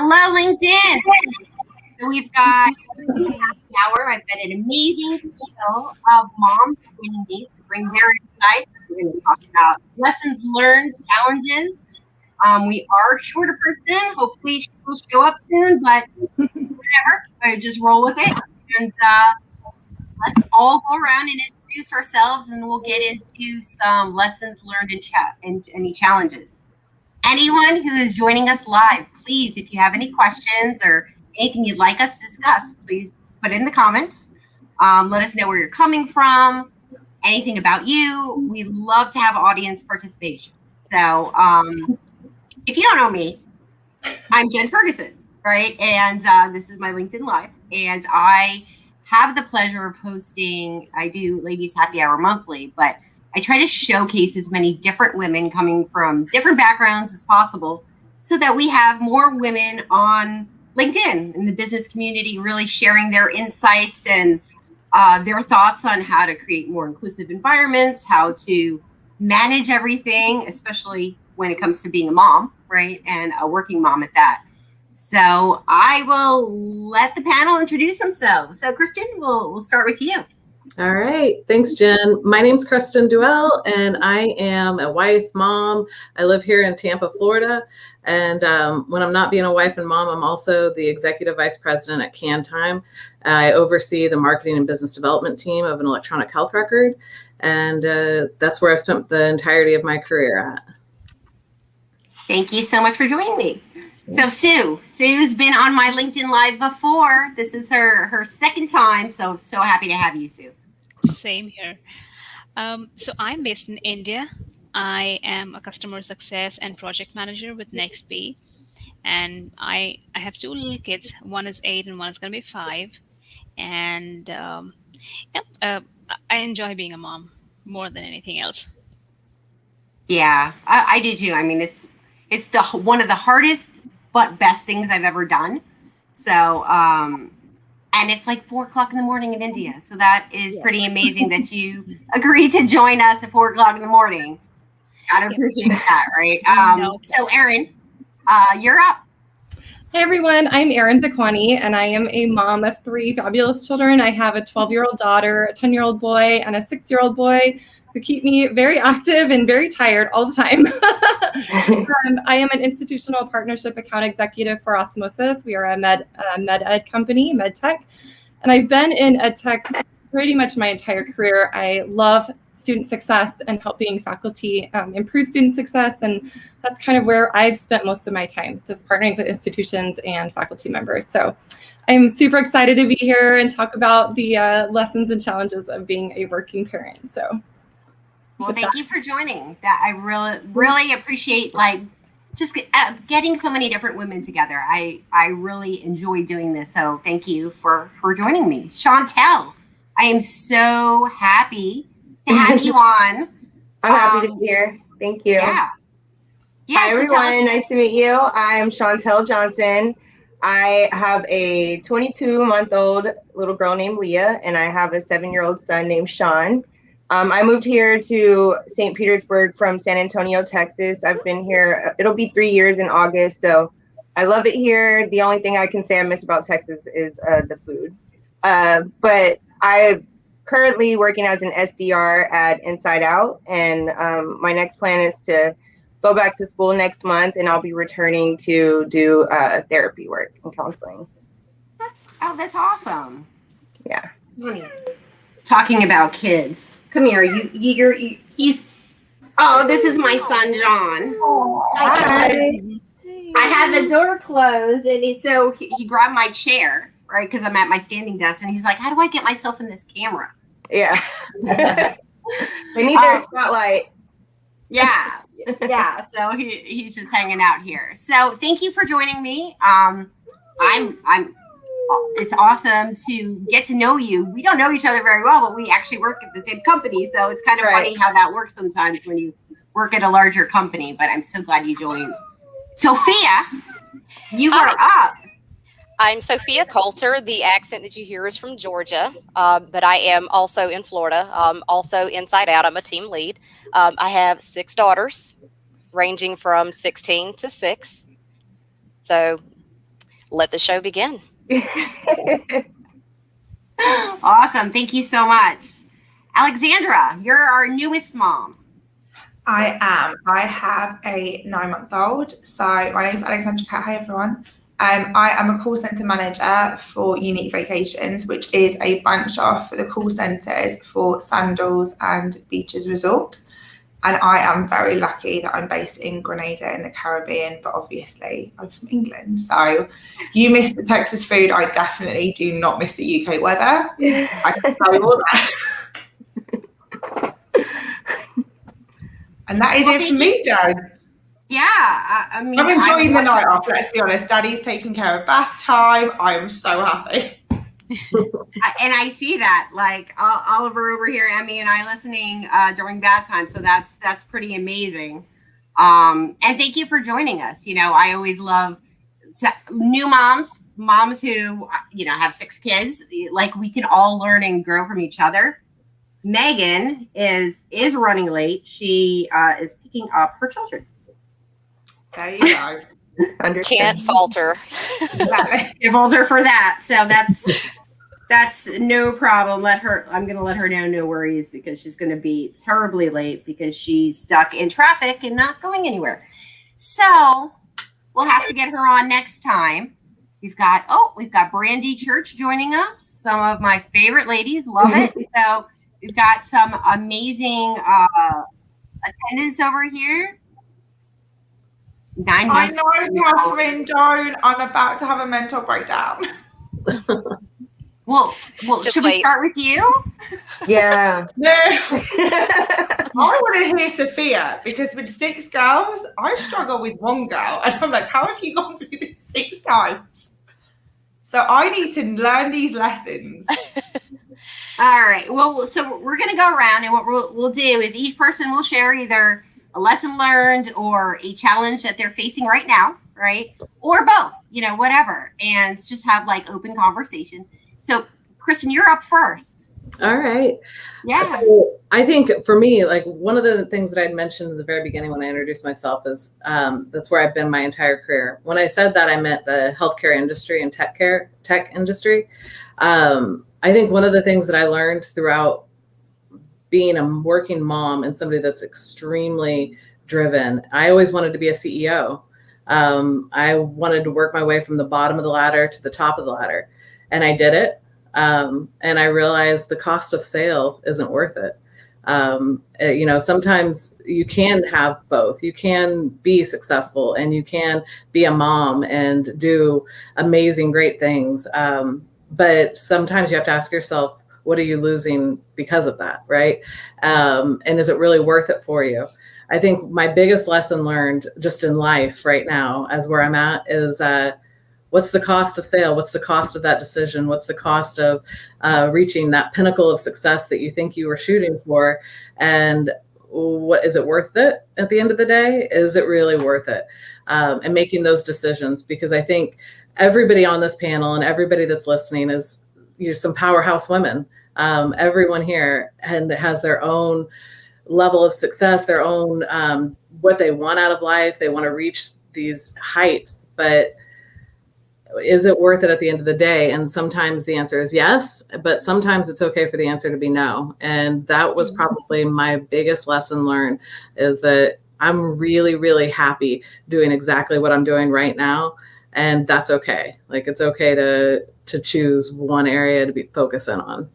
Hello, LinkedIn. So we've got happy hour. I've got an amazing team of moms joining me to bring their insights. We're going to talk about lessons learned, challenges. We are short a person. Hopefully, she will show up soon, but whatever. I just roll with it. And let's all go around and introduce ourselves, and we'll get into some lessons learned and any challenges. Anyone who is joining us live, please, if you have any questions or anything you'd like us to discuss, please put it in the comments. Let us know where you're coming from, anything about you. We love to have audience participation. So if you don't know me, I'm Jen Ferguson, right? And this is my LinkedIn Live. And I have the pleasure of hosting, I do Ladies Happy Hour monthly, but I try to showcase as many different women coming from different backgrounds as possible so that we have more women on LinkedIn in the business community really sharing their insights and their thoughts on how to create more inclusive environments, how to manage everything, especially when it comes to being a mom, right? And a working mom at that. So I will let the panel introduce themselves. So Kristen, we'll start with you. All right. Thanks, Jen. My name's Kristen Duell, and I am a wife, mom. I live here in Tampa, Florida. And when I'm not being a wife and mom, I'm also the executive vice president at CanTime. I oversee the marketing and business development team of an electronic health record. And that's where I've spent the entirety of my career at. Thank you so much for joining me. So Sue's been on my LinkedIn Live before. This is her second time. So happy to have you, Sue. Same here. So I'm based in India. I am a customer success and project manager with NextB. And I have two little kids. One is 8 and one is going to be 5. And I enjoy being a mom more than anything else. Yeah, I do too. I mean, it's one of the hardest but best things I've ever done. So, and it's like 4:00 in the morning in India. So that is pretty amazing that you agreed to join us at 4:00 in the morning. Gotta appreciate that, right? So Erin, you're up. Hey everyone, I'm Erin Dequani, and I am a mom of 3 fabulous children. I have a 12-year-old daughter, a 10-year-old boy, and a 6-year-old boy who keep me very active and very tired all the time. I am an institutional partnership account executive for Osmosis. We are a med ed company, med tech, and I've been in ed tech pretty much my entire career. I love student success and helping faculty improve student success, and that's kind of where I've spent most of my time, just partnering with institutions and faculty members. So I'm super excited to be here and talk about the lessons and challenges of being a working parent. So. Well, thank you for joining. That I really appreciate, like, just getting so many different women together. I really enjoy doing this. So thank you for joining me. Chantel, I am so happy to have you on. I'm happy to be here. Thank you. Yeah. Hi, everyone. Nice to meet you. I'm Chantel Johnson. I have a 22-month-old little girl named Leah, and I have a 7-year-old son named Sean. I moved here to St. Petersburg from San Antonio, Texas. I've been here, it'll be 3 years in August, so I love it here. The only thing I can say I miss about Texas is the food. But I'm currently working as an SDR at Inside Out, and my next plan is to go back to school next month, and I'll be returning to do therapy work and counseling. Oh, that's awesome. Yeah. Talking about kids. Come here. He's. Oh, this is my son, John. Hi. I had the door closed, and he grabbed my chair, right? Because I'm at my standing desk, and he's like, "How do I get myself in this camera?" Yeah. They need their spotlight. Yeah. Yeah. So he's just hanging out here. So thank you for joining me. It's awesome to get to know you. We don't know each other very well, but we actually work at the same company. So it's kind of funny how that works sometimes when you work at a larger company, but I'm so glad you joined. Sophia, you are up. I'm Sophia Coulter. The accent that you hear is from Georgia, but I am also in Florida, also Inside Out. I'm a team lead. I have 6 daughters, ranging from 16 to 6. So let the show begin. Awesome. Thank you so much. Alexandra, you're our newest mom. I am. I have a 9-month-old. So my name is Alexandra Cat. Hi, everyone. I am a call centre manager for Unique Vacations, which is a branch off for the call centres for Sandals and Beaches Resort. And I am very lucky that I'm based in Grenada in the Caribbean, but obviously I'm from England. So you miss the Texas food. I definitely do not miss the UK weather. I can tell you all that. And that is it for me, Jo. Yeah, I mean, I'm enjoying the night off, let's be honest. Daddy's taking care of bath time. I am so happy. And I see that, like Oliver over here, Emmy and I listening during bath time. So that's pretty amazing. And thank you for joining us. You know, I always love new moms who, you know, have 6 kids. Like, we can all learn and grow from each other. Megan is running late. She is picking up her children. There you go. Can't falter. Can't falter for that. So that's no problem. I'm going to let her know, no worries, because she's going to be terribly late because she's stuck in traffic and not going anywhere. So we'll have to get her on next time. We've got Brandy Church joining us. Some of my favorite ladies, love it. So we've got some amazing attendance over here. 9 months. I know, Catherine, don't. I'm about to have a mental breakdown. Well, should we start with you? Yeah. No. I want to hear Sophia, because with 6 girls, I struggle with one girl. And I'm like, how have you gone through this 6 times? So I need to learn these lessons. All right. Well, so we're going to go around, and what we'll do is each person will share either a lesson learned or a challenge that they're facing right now, right? Or both, you know, whatever. And just have like open conversation. So, Kristen, you're up first. All right. Yeah. So I think for me, like, one of the things that I'd mentioned in the very beginning when I introduced myself is that's where I've been my entire career. When I said that, I meant the healthcare industry and tech industry. I think one of the things that I learned throughout being a working mom and somebody that's extremely driven, I always wanted to be a CEO. I wanted to work my way from the bottom of the ladder to the top of the ladder. And I did it. And I realized the cost of sale isn't worth it. You know, sometimes you can have both. You can be successful and you can be a mom and do amazing, great things. But sometimes you have to ask yourself, what are you losing because of that, right? And is it really worth it for you? I think my biggest lesson learned just in life right now, as where I'm at, is what's the cost of sale? What's the cost of that decision? What's the cost of reaching that pinnacle of success that you think you were shooting for? And what is it worth it at the end of the day? Is it really worth it? And making those decisions, because I think everybody on this panel and everybody that's listening is, you know, some powerhouse women. Everyone here and has their own level of success, their own what they want out of life. They want to reach these heights, but is it worth it at the end of the day? And sometimes the answer is yes, but sometimes it's okay for the answer to be no. And that was probably my biggest lesson learned, is that I'm really, really happy doing exactly what I'm doing right now. And that's okay. Like, it's okay to choose one area to be focusing on.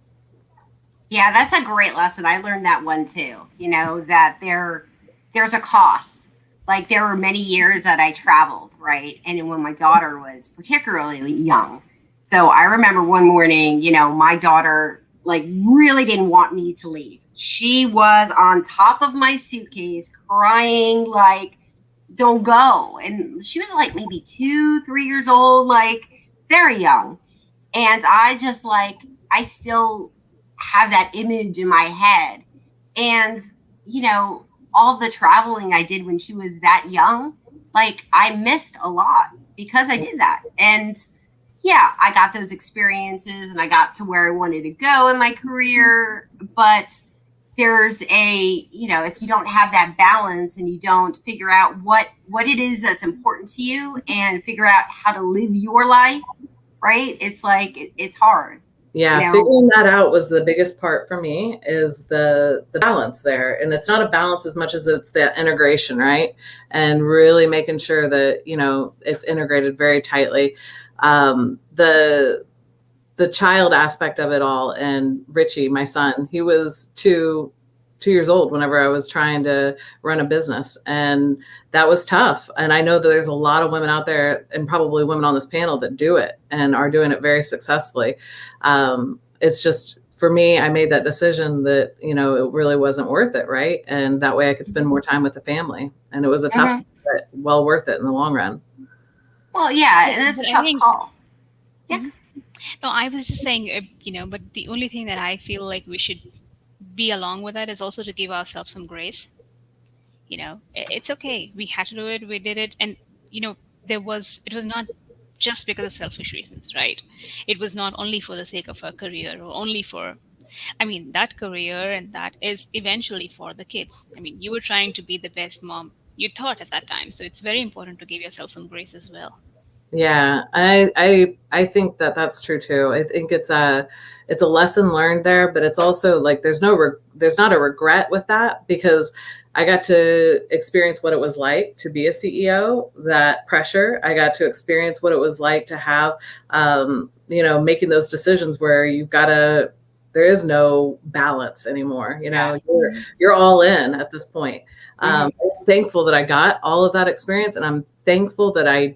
Yeah, that's a great lesson. I learned that one too. You know, that there's a cost. Like, there were many years that I traveled, right? And when my daughter was particularly young. So I remember one morning, you know, my daughter like really didn't want me to leave. She was on top of my suitcase crying, like, don't go. And she was like maybe 2-3 years old, like very young. And I just like, I still have that image in my head. And, you know, all the traveling I did when she was that young, like, I missed a lot because I did that. And yeah, I got those experiences and I got to where I wanted to go in my career. But there's a, if you don't have that balance and you don't figure out what it is that's important to you and figure out how to live your life, right? It's like, it's hard. Yeah, figuring that out was the biggest part for me, is the balance there. And it's not a balance as much as it's the integration, right? And really making sure that, it's integrated very tightly. The child aspect of it all, and Richie, my son, he was two years old whenever I was trying to run a business, and that was tough. And I know that there's a lot of women out there, and probably women on this panel, that do it and are doing it very successfully. It's just, for me, I made that decision that, it really wasn't worth it, right? And that way I could spend more time with the family. And it was a tough, but well worth it in the long run. Well, yeah, and it's a tough call. Yeah. No, I was just saying, but the only thing that I feel like we should be along with that is also to give ourselves some grace. It's okay. We had to do it. We did it. And, it was not just because of selfish reasons, right? It was not only for the sake of our career, or only for, that career, and that is eventually for the kids. You were trying to be the best mom you thought at that time. So it's very important to give yourself some grace as well. Yeah, I think that that's true too. I think it's a lesson learned there, but it's also like there's not a regret with that, because I got to experience what it was like to be a CEO, that pressure. I got to experience what it was like to have, making those decisions where there is no balance anymore. You're all in at this point. I'm thankful that I got all of that experience, and I'm thankful that I'm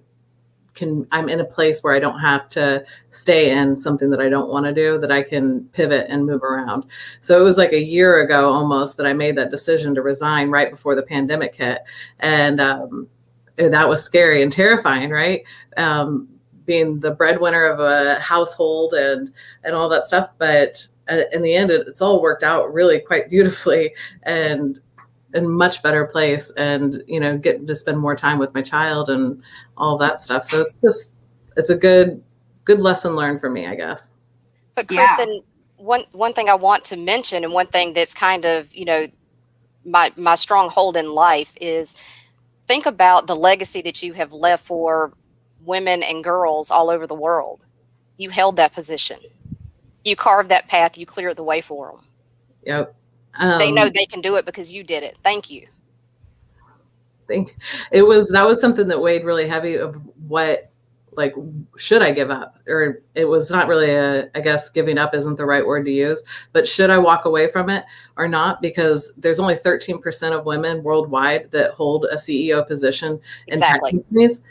in a place where I don't have to stay in something that I don't want to do, that I can pivot and move around. So it was like a year ago almost that I made that decision to resign right before the pandemic hit. And that was scary and terrifying, right? Being the breadwinner of a household and all that stuff. But in the end, it's all worked out really quite beautifully, and in a much better place, and getting to spend more time with my child and all that stuff. So it's a good lesson learned for me, I guess. But Kristen, one thing I want to mention, and one thing that's kind of my stronghold in life, is think about the legacy that you have left for women and girls all over the world. You held that position, you carved that path, you cleared the way for them. Yep. They know they can do it because you did it. Thank you. Think that was something that weighed really heavy, of what, like, should I give up? Or it was not really I guess giving up isn't the right word to use, but should I walk away from it or not? Because there's only 13% of women worldwide that hold a CEO position in tech companies.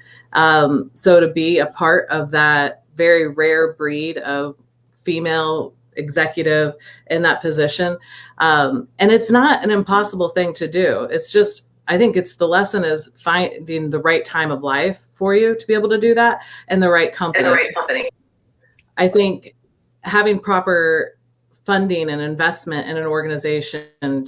So to be a part of that very rare breed of female executive in that position. And it's not an impossible thing to do. It's just, I think it's the lesson is finding the right time of life for you to be able to do that, and the right company. I think having proper funding and investment in an organization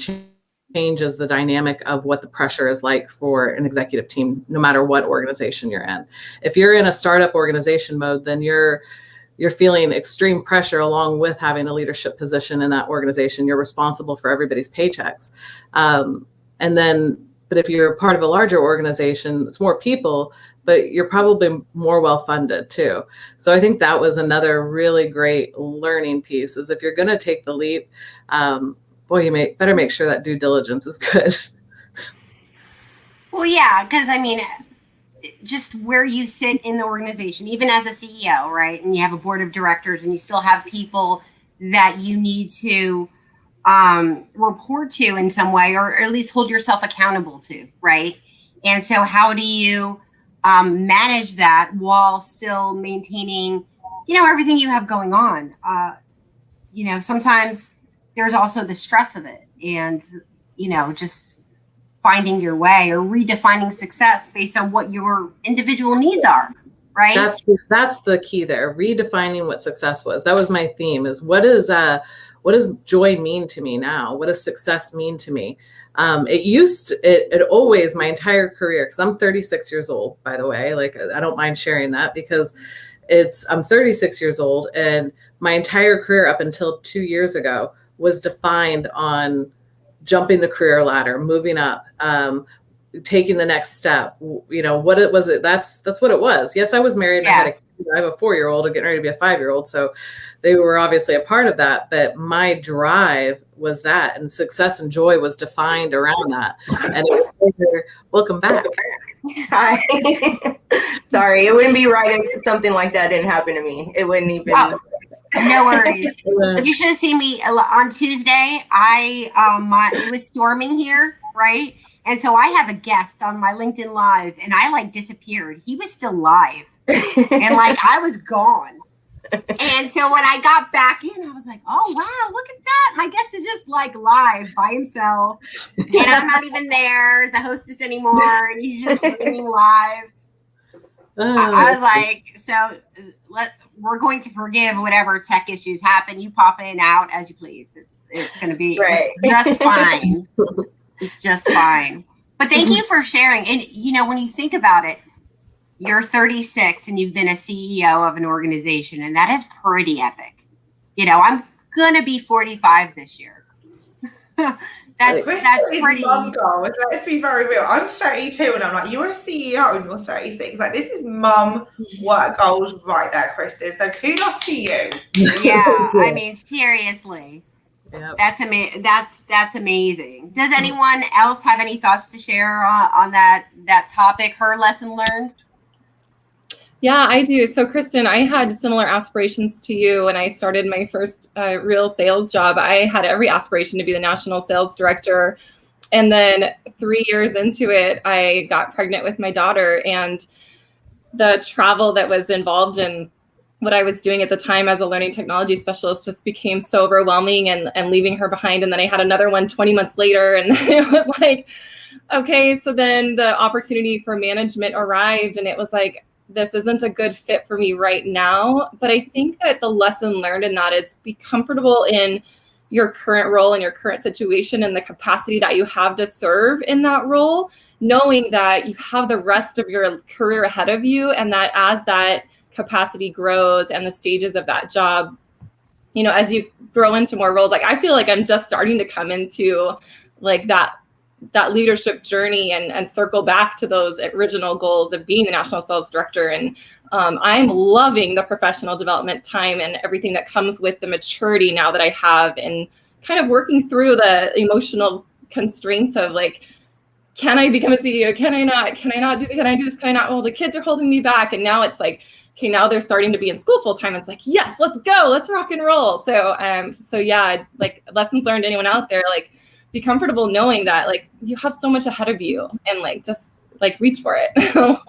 changes the dynamic of what the pressure is like for an executive team, no matter what organization you're in. If you're in a startup organization mode, then you're feeling extreme pressure along with having a leadership position in that organization. You're responsible for everybody's paychecks. But if you're part of a larger organization, it's more people, but you're probably more well-funded too. So I think that was another really great learning piece, is if you're going to take the leap, you better make sure that due diligence is good. Well, yeah, because just where you sit in the organization, even as a CEO, right? And you have a board of directors, and you still have people that you need to report to in some way, or at least hold yourself accountable to, right? And so how do you manage that while still maintaining, everything you have going on? Sometimes there's also the stress of it, and, just finding your way, or redefining success based on what your individual needs are, right? That's the key there. Redefining what success was. That was my theme, is what does joy mean to me now? What does success mean to me? It always, my entire career, because I'm 36 years old, by the way, like, I don't mind sharing that, because I'm 36 years old, and my entire career up until 2 years ago was defined on jumping the career ladder, moving up, taking the next step. You know, what it was, that's what it was. Yes, I was married and I have a 4-year-old and getting ready to be a 5-year-old. So they were obviously a part of that, but my drive was that, and success and joy was defined around that. And it was, welcome back. Hi. Sorry, it wouldn't be right if something like that didn't happen to me. It wouldn't even. Oh, no worries. You should have seen me on Tuesday. It was storming here, right? And so I have a guest on my LinkedIn Live, and I like disappeared. He was still live, and like I was gone. And so when I got back in, I was like, oh, wow, look at that. My guest is just like live by himself. And I'm not even there, the hostess anymore. And he's just streaming live. I was like, so we're going to forgive whatever tech issues happen. You pop in and out as you please. It's going to be just fine. It's just fine. But thank you for sharing. And, you know, when you think about it, you're 36 and you've been a CEO of an organization, and that is pretty epic. You know, I'm going to be 45 this year. That's pretty. Mum goals. Let's be very real. I'm 32 and I'm like, you're a CEO and you're 36. Like, this is mum work goals right there, Kristen. So kudos to you. Yeah, I mean, seriously. Yep. That's amazing. Does anyone else have any thoughts to share on that topic, her lesson learned? Yeah, I do. So, Kristen, I had similar aspirations to you when I started my first real sales job. I had every aspiration to be the national sales director. And then 3 years into it, I got pregnant with my daughter, and the travel that was involved in what I was doing at the time as a learning technology specialist just became so overwhelming, and leaving her behind. And then I had another one 20 months later, and it was like, okay, so then the opportunity for management arrived, and it was like, this isn't a good fit for me right now. But I think that the lesson learned in that is be comfortable in your current role and your current situation and the capacity that you have to serve in that role, knowing that you have the rest of your career ahead of you, and that as that capacity grows and the stages of that job, you know, as you grow into more roles, like I feel like I'm just starting to come into like that leadership journey and circle back to those original goals of being the national sales director. And I'm loving the professional development time and everything that comes with the maturity now that I have, and kind of working through the emotional constraints of like, can I become a CEO? Can I not? Can I do this? Can I not? Well, the kids are holding me back. And now it's like, okay, now they're starting to be in school full time. It's like, yes, let's go. Let's rock and roll. So yeah, like lessons learned, anyone out there, like, be comfortable knowing that like you have so much ahead of you, and like just like reach for it. The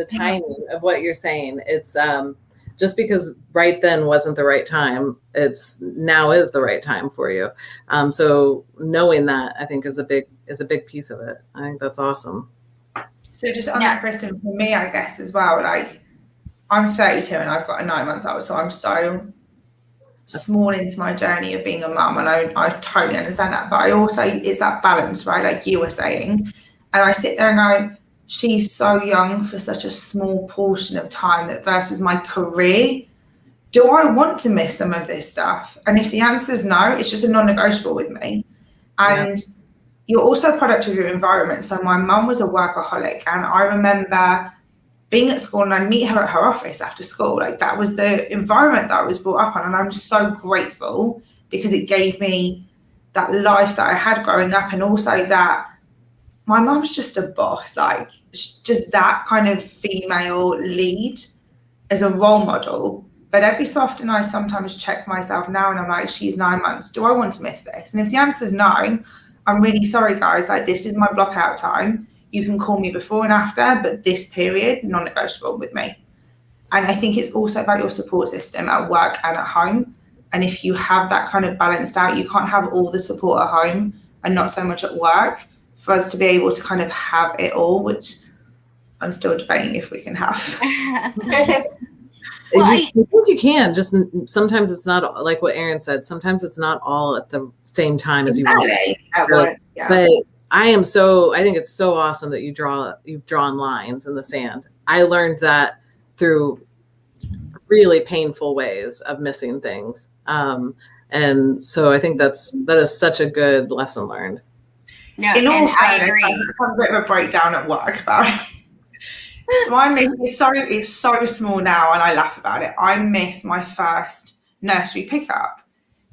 timing of what you're saying, it's just because right then wasn't the right time, it's now is the right time for you. So knowing that, I think, is a big piece of it. I think that's awesome. So just on that, Kristen, for me, I guess as well, like I'm 32 and I've got a 9-month-old, so I'm so small into my journey of being a mum, and I totally understand that. But I also, it's that balance, right? Like you were saying, and I sit there and go, she's so young for such a small portion of time, that versus my career, do I want to miss some of this stuff? And if the answer is no, it's just a non-negotiable with me. And you're also a product of your environment. So my mum was a workaholic, and I remember being at school and I'd meet her at her office after school. Like that was the environment that I was brought up on. And I'm so grateful because it gave me that life that I had growing up, and also that my mum's just a boss, like just that kind of female lead as a role model. But every so often I sometimes check myself now and I'm like, she's 9 months. Do I want to miss this? And if the answer is no, I'm really sorry, guys. Like this is my block out time. You can call me before and after, but this period, non-negotiable with me. And I think it's also about your support system at work and at home. And if you have that kind of balanced out, you can't have all the support at home and not so much at work, for us to be able to kind of have it all, which I'm still debating if we can have. Well, I think you can. Just sometimes it's not like what Erin said. Sometimes it's not all at the same time as you want. But I think it's so awesome that you've drawn lines in the sand. I learned that through really painful ways of missing things. And so I think that is such a good lesson learned. No, In all and I fairness, agree. I just had a bit of a breakdown at work about it. So I miss it's so small now, and I laugh about it. I miss my first nursery pickup.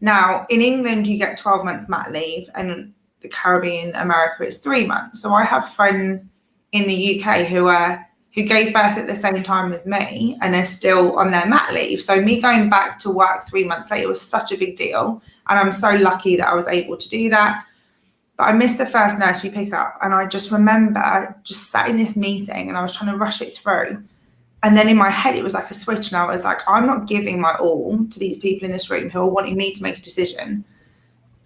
Now in England, you get 12 months mat leave, and the Caribbean, America, it's 3 months. So I have friends in the UK who gave birth at the same time as me and are still on their mat leave. So me going back to work 3 months later was such a big deal, and I'm so lucky that I was able to do that. But I missed the first nursery pickup, and I just remember just sat in this meeting and I was trying to rush it through. And then in my head, it was like a switch, and I was like, I'm not giving my all to these people in this room who are wanting me to make a decision.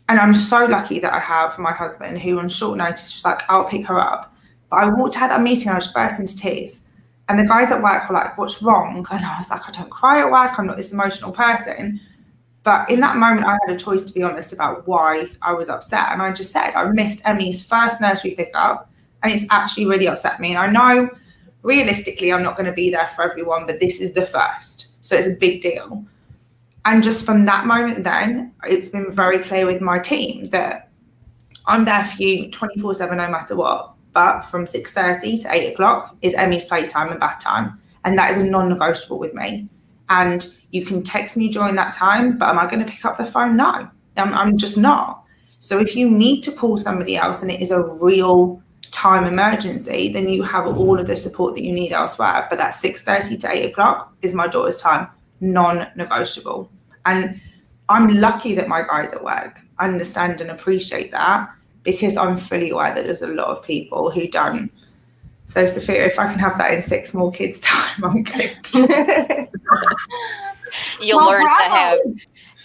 And I'm so lucky that I have my husband who on short notice was like, I'll pick her up. But I walked out of that meeting and I just burst into tears. And the guys at work were like, what's wrong? And I was like, I don't cry at work. I'm not this emotional person. But in that moment, I had a choice to be honest about why I was upset. And I just said, I missed Emmy's first nursery pickup, and it's actually really upset me. And I know realistically, I'm not going to be there for everyone, but this is the first. So it's a big deal. And just from that moment then, it's been very clear with my team that I'm there for you 24/7, no matter what. But from 6:30 to 8 o'clock is Emmy's playtime and bath time. And that is a non-negotiable with me. And you can text me during that time, but am I going to pick up the phone? No, I'm just not. So if you need to call somebody else and it is a real time emergency, then you have all of the support that you need elsewhere. But that 6:30 to 8 o'clock is my daughter's time, non-negotiable. And I'm lucky that my guys at work understand and appreciate that, because I'm fully aware that there's a lot of people who don't. So Sophia, if I can have that in 6 more kids' time, I'm good. You'll learn to have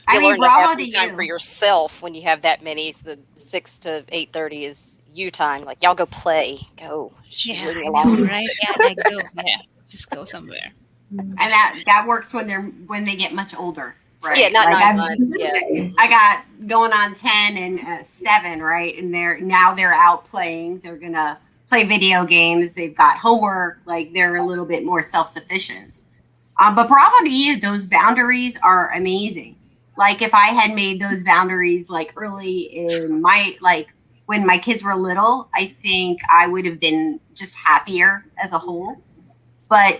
bravo to some time you. for yourself when you have that many. So the 6 to 8:30 is you time. Like, y'all go play. Go. Yeah, Leave me I know, alone. right? Yeah, like go. Yeah, just go somewhere. And that works when they get much older, right? Yeah, not Like 9 months. Yeah. I got going on 10 and 7, right? And they're out playing. They're gonna play video games. They've got homework. Like, they're a little bit more self-sufficient. But bravo to you. Those boundaries are amazing. Like, if I had made those boundaries like early in when my kids were little, I think I would have been just happier as a whole. But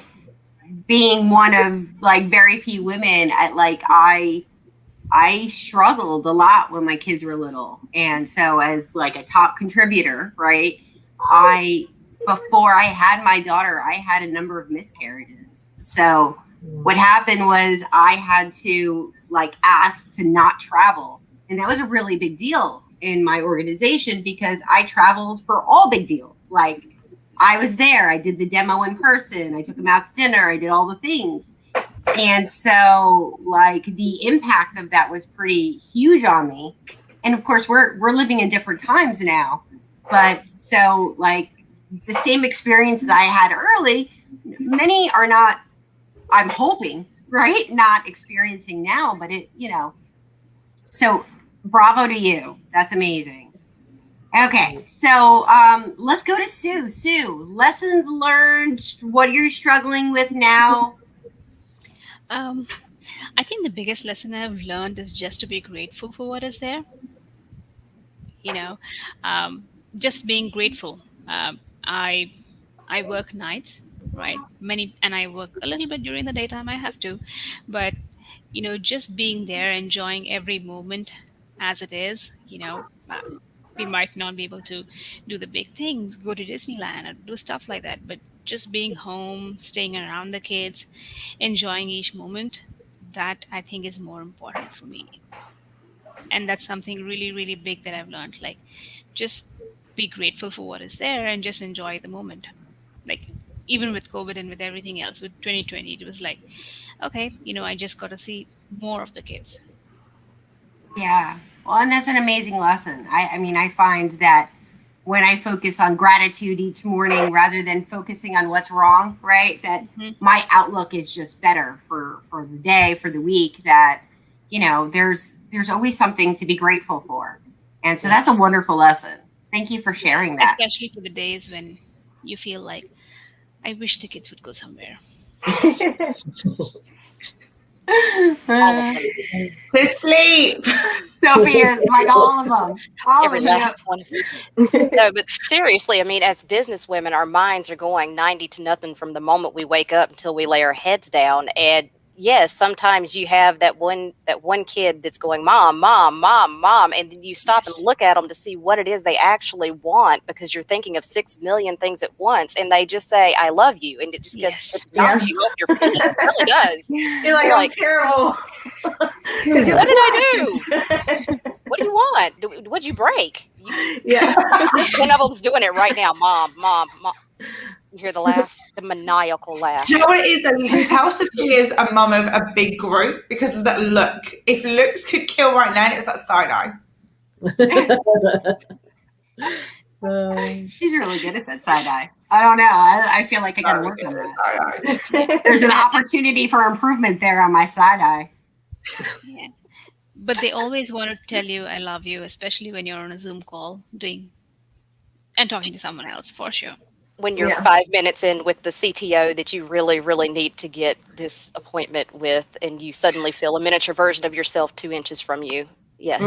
being one of like very few women, I struggled a lot when my kids were little. And so as like a top contributor, right, before I had my daughter, I had a number of miscarriages. So what happened was I had to like ask to not travel. And that was a really big deal in my organization, because I traveled for all big deals. Like, I was there. I did the demo in person. I took them out to dinner. I did all the things. And so like the impact of that was pretty huge on me. And of course, we're living in different times now. But so like the same experiences I had early, many are not, I'm hoping, right, not experiencing now, but so bravo to you. That's amazing. Okay, so let's go to Sue. Sue, lessons learned, what you're struggling with now. I think the biggest lesson I've learned is just to be grateful for what is there. You know, just being grateful. I work nights, right? And I work a little bit during the daytime. I have to, but just being there, enjoying every moment as it is. We might not be able to do the big things, go to Disneyland or do stuff like that, but just being home, staying around the kids, enjoying each moment, that I think is more important for me. And that's something really, really big that I've learned. Like, just be grateful for what is there and just enjoy the moment. Like, even with COVID and with everything else, with 2020, it was like, okay, I just got to see more of the kids. Yeah. Well, and that's an amazing lesson. I mean, I find that when I focus on gratitude each morning rather than focusing on what's wrong, right, that my outlook is just better for the day, for the week, that, there's always something to be grateful for. And so that's a wonderful lesson. Thank you for sharing that. Especially for the days when you feel like, I wish the kids would go somewhere. All of them. To sleep. Sophia is like all of them. All Every of them. last one of them. No, but seriously, I mean, as business women, our minds are going 90 to nothing from the moment we wake up until we lay our heads down. And yes, sometimes you have that one kid that's going, Mom, Mom, Mom, Mom, and then you stop and look at them to see what it is they actually want, because you're thinking of 6 million things at once, and they just say, I love you, and it just gets it knocks you off your feet. It really does. You're like, I'm terrible. What did I do? What do you want? What'd you break? Yeah. One of them's doing it right now. Mom, Mom, Mom. You hear the laugh? The maniacal laugh. Do you know what it is though? You can tell Sophia is a mum of a big group because of that look. If looks could kill right now, it was that side eye. She's really good at that side eye. I don't know. I feel like I gotta work on that. There's an opportunity for improvement there on my side eye. Yeah. But they always want to tell you I love you, especially when you're on a Zoom call and talking to someone else, for sure. When you're 5 minutes in with the CTO that you really, really need to get this appointment with, and you suddenly feel a miniature version of yourself 2 inches from you. Yes,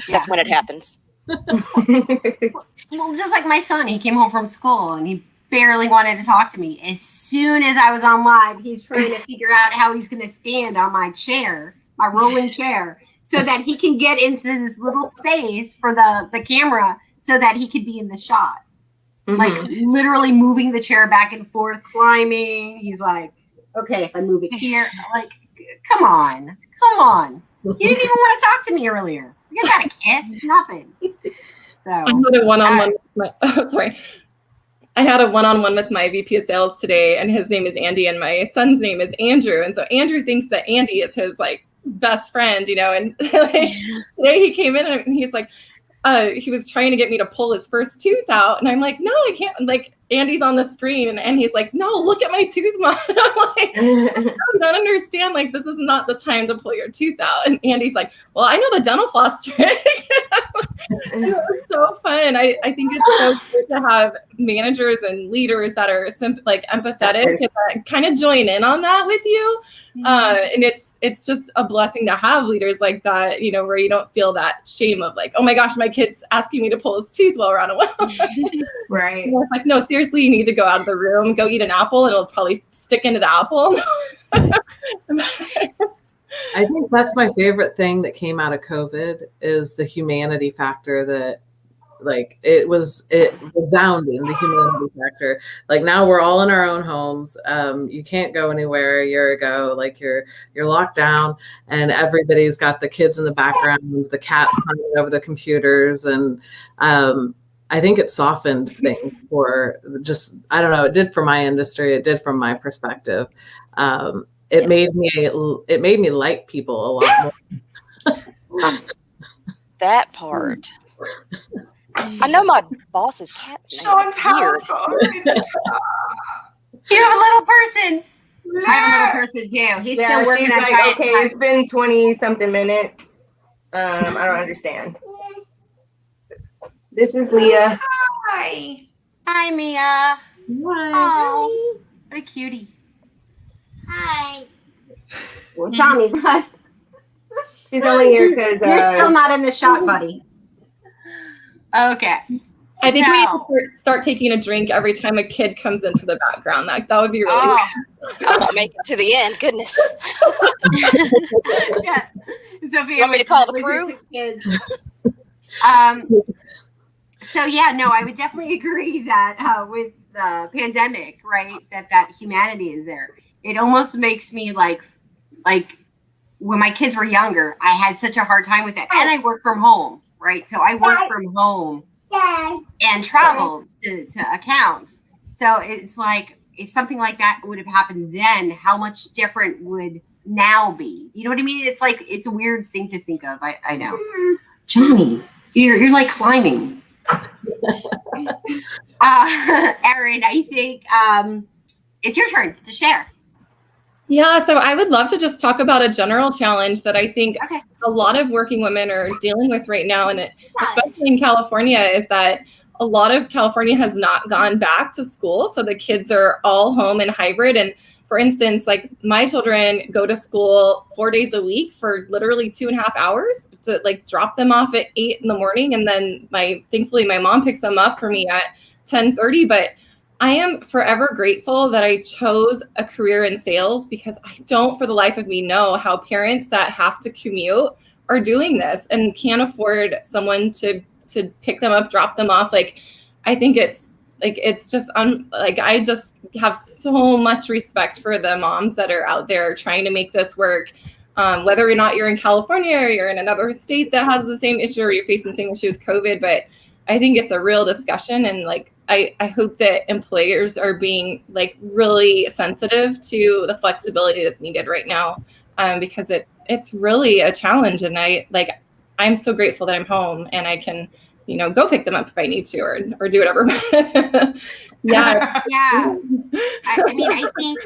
that's when it happens. Well, just like my son, he came home from school and he barely wanted to talk to me. As soon as I was on live, he's trying to figure out how he's going to stand on my chair, my rolling chair, so that he can get into this little space for the camera so that he could be in the shot. Like literally moving the chair back and forth, climbing. He's like, okay, if I move it here, like, come on. You didn't even want to talk to me earlier. You got a kiss, nothing. So I had a one-on-one with my, I had a one-on-one with my VP of sales today, and his name is Andy, and my son's name is Andrew. And so Andrew thinks that Andy is his like best friend, you know. And like, today he came in and he's like, he was trying to get me to pull his first tooth out, and I'm like, no, I can't. Like, Andy's on the screen, and he's like, no, look at my tooth, Mom. I'm like, I don't understand. Like, this is not the time to pull your tooth out. And Andy's like, well, I know the dental floss trick. It was so fun. I think it's so good to have managers and leaders that are like empathetic and that kind of join in on that with you. And it's just a blessing to have leaders like that, you know, where you don't feel that shame of like, oh my gosh, my kid's asking me to pull his tooth while we're on a well. Right. And it's like, no, seriously, you need to go out of the room, go eat an apple, and it'll probably stick into the apple. I think that's my favorite thing that came out of COVID is the humanity factor that, like, it resounding, the humanity factor. Like, now we're all in our own homes. You can't go anywhere. A year ago, like, you're locked down, and everybody's got the kids in the background, the cats climbing over the computers, and I think it softened things for just, I don't know, it did for my industry, it did from my perspective. It made me like people a lot more. That part. I know my boss's cat's name. Weird. You have a little person. I have a little person too. He's still working she's on like, trying. okay, it's been 20 something minutes. I don't understand. This is Leah. Hi. Hi, Mia. Hi. Oh, what a cutie. Hi. Well, Johnny, She's only here because you're still not in the shot, buddy. Okay. I think we need to start taking a drink every time a kid comes into the background. That would be really good. I won't make it to the end. Goodness. Yeah. Sophia, you want me to call the crew? So yeah, no, I would definitely agree that with the pandemic, right, that humanity is there. It almost makes me like when my kids were younger, I had such a hard time with that. And I work from home, right? So I work from home and travel to accounts. So it's like, if something like that would have happened then, how much different would now be? You know what I mean? It's like, it's a weird thing to think of. I know. Johnny, you're like climbing. Erin, I think it's your turn to share. Yeah, so I would love to just talk about a general challenge that I think a lot of working women are dealing with right now, and especially in California, is that a lot of California has not gone back to school. So the kids are all home and hybrid. And for instance, like my children go to school 4 days a week for literally 2.5 hours to like drop them off at 8 in the morning. And then thankfully my mom picks them up for me at 10:30. But I am forever grateful that I chose a career in sales, because I don't for the life of me know how parents that have to commute are doing this and can't afford someone to pick them up, drop them off. Like, I think it's just like, I just have so much respect for the moms that are out there trying to make this work. Whether or not you're in California or you're in another state that has the same issue, or you're facing the same issue with COVID. But I think it's a real discussion. And like, I hope that employers are being like really sensitive to the flexibility that's needed right now, because it's really a challenge. And I'm so grateful that I'm home and I can, go pick them up if I need to, or do whatever. Yeah. Yeah. I mean, I think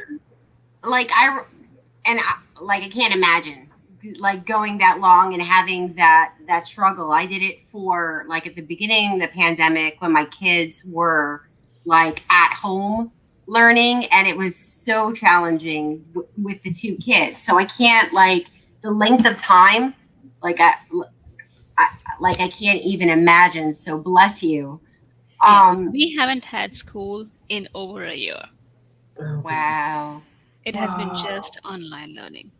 like I can't imagine like going that long and having that struggle. I did it for like at the beginning of the pandemic when my kids were like at home learning, and it was so challenging with the 2 kids. So I can't, like, the length of time, like I can't even imagine. So bless you. We haven't had school in over a year. Wow. It has been just online learning.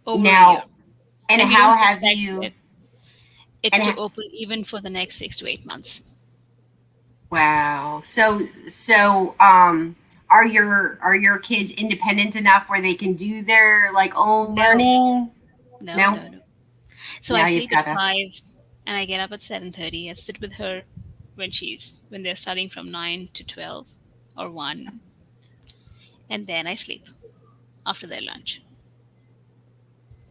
Over a Now, year. and we how don't have expect you? it and to ha- open even for the next 6 to 8 months. Wow. So are your kids independent enough where they can do their like own No. learning? No. So Yeah, I you sleep at gotta. 5 and I get up at 7:30. I sit with her when they're studying from 9 to 12 or 1, and then I sleep after their lunch.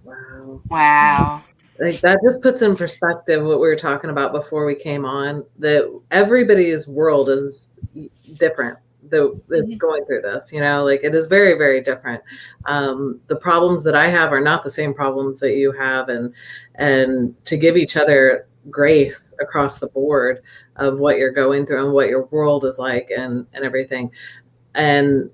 Wow. Like, that just puts in perspective what we were talking about before we came on, that everybody's world is different, though it's going through this, like, it is very, very different. The problems that I have are not the same problems that you have, and to give each other grace across the board of what you're going through and what your world is like, and everything. And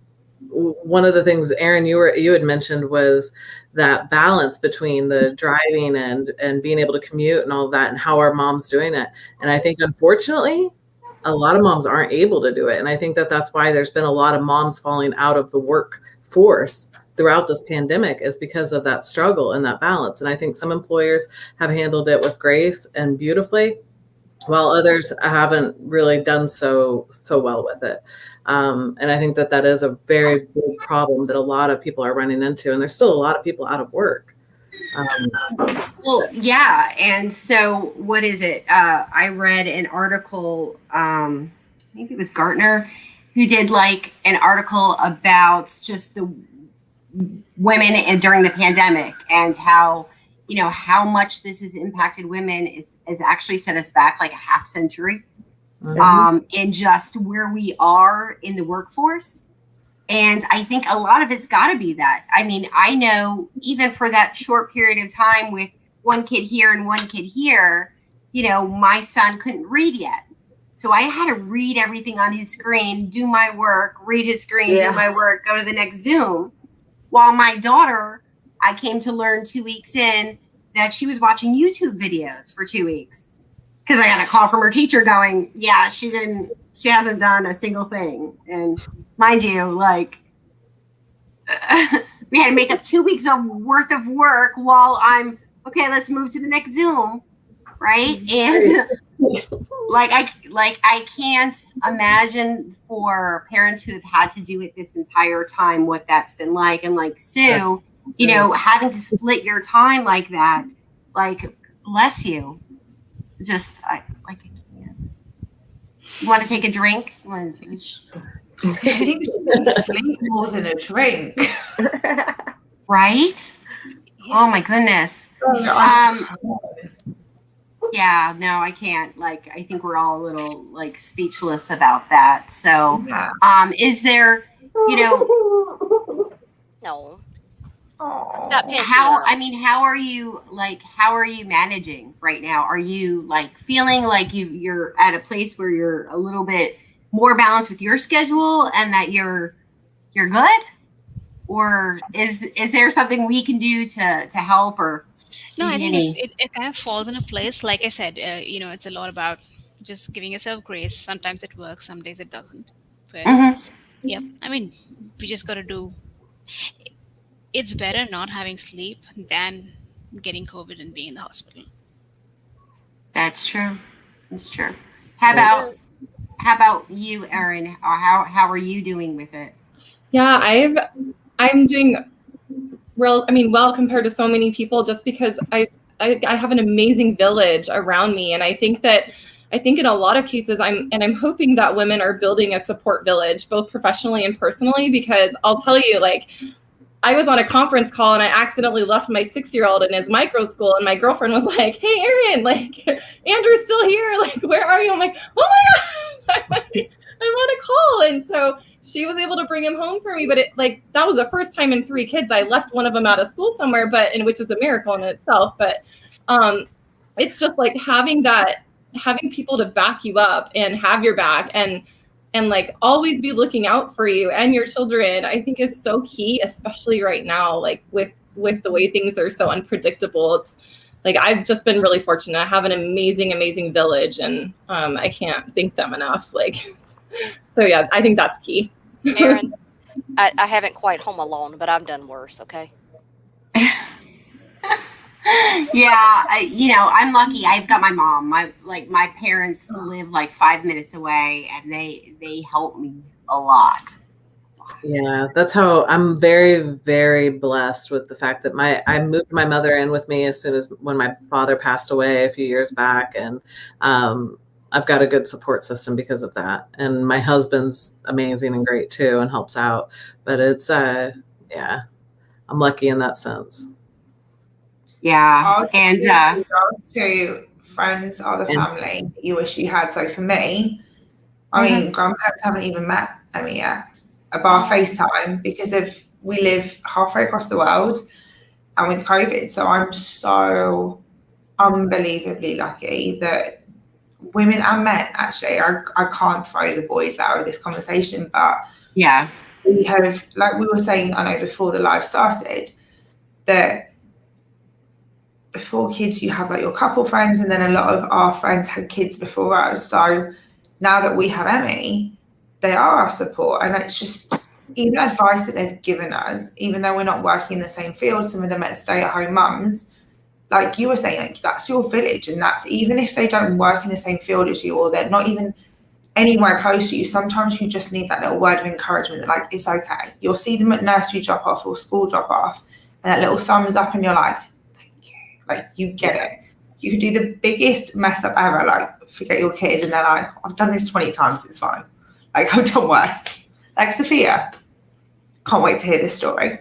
one of the things, Erin, you had mentioned was that balance between the driving and being able to commute and all that, and how are moms doing it. And I think, unfortunately, a lot of moms aren't able to do it. And I think that that's why there's been a lot of moms falling out of the workforce throughout this pandemic, is because of that struggle and that balance. And I think some employers have handled it with grace and beautifully, while others haven't really done so well with it. And I think that is a very big problem that a lot of people are running into, and there's still a lot of people out of work. Well, yeah. And so what is it? I read an article, maybe it was Gartner, who did like an article about just the women and during the pandemic, and how, how much this has impacted women is actually set us back like a half century. In just where we are in the workforce. And I think a lot of it's got to be that. I mean, I know even for that short period of time with one kid here and one kid here, my son couldn't read yet. So I had to read everything on his screen, do my work, read his screen, do my work, go to the next Zoom. While my daughter, I came to learn 2 weeks in that she was watching YouTube videos for 2 weeks. Because I got a call from her teacher going, yeah, she hasn't done a single thing. And mind you, like, we had to make up 2 weeks worth of work while okay, let's move to the next Zoom. Right. And I can't imagine for parents who have had to do it this entire time, what that's been like. And like Sue, having to split your time like that, like, bless you. I can't. You want to take a drink? I think she can sleep more than a drink. Right? Oh my goodness. Yeah, no, I can't. Like, I think we're all a little like speechless about that. So, is there, No. Stop pinching how her. how are you managing right now? Are you like feeling like you're at a place where you're a little bit more balanced with your schedule, and that you're you're good? Or is there something we can do to help, or No, I think any? it kind of falls into place. Like I said, it's a lot about just giving yourself grace. Sometimes it works, some days it doesn't. But Mhm. yeah, I mean, we just got to do. It's better not having sleep than getting COVID and being in the hospital. That's true. That's true. How Right. about So how about you, Erin? Or how are you doing with it? Yeah, I'm doing well compared to so many people, just because I have an amazing village around me, and I think in a lot of cases I'm hoping that women are building a support village, both professionally and personally, because I'll tell you, like, I was on a conference call and I accidentally left my 6-year-old in his micro school, and my girlfriend was like, "Hey, Erin, like, Andrew's still here. Like, where are you?" I'm like, "Oh my gosh, I'm on a call." And so she was able to bring him home for me. But that was the first time in 3 kids I left one of them out of school somewhere, and which is a miracle in itself. But it's just like having people to back you up and have your back, and like always be looking out for you and your children, I think is so key, especially right now, like with the way things are so unpredictable. It's like I've just been really fortunate. I have an amazing village, and I can't thank them enough. Like, so yeah, I think that's key. Erin, I haven't quite home alone, but I've done worse. Okay. Yeah, I'm lucky. I've got my mom. My parents live like 5 minutes away, and they help me a lot. Yeah, that's how I'm very, very blessed with the fact that I moved my mother in with me as soon as when my father passed away a few years back. And I've got a good support system because of that. And my husband's amazing and great too, and helps out. But it's, yeah, I'm lucky in that sense. Yeah, and to friends or the And- family you wish you had. So for me, I mean, grandparents haven't even met Emmy yet, about FaceTime, because we live halfway across the world and with COVID. So I'm so unbelievably lucky that women and men, actually, I can't throw the boys out of this conversation, but yeah, we have, like we were saying, I know before the live started, that before kids you have like your couple friends, and then a lot of our friends had kids before us. So now that we have Emmy, they are our support. And it's just even advice that they've given us, even though we're not working in the same field, some of them are stay-at-home mums, like you were saying, like, that's your village. And that's even if they don't work in the same field as you, or they're not even anywhere close to you, sometimes you just need that little word of encouragement that, like, it's okay. You'll see them at nursery drop off or school drop off, and that little thumbs up, and you're like, like, you get it. You could do the biggest mess up ever, like forget your kid, and they're like, I've done this 20 times, it's fine. Like, I've done worse. Like Sophia. Can't wait to hear this story.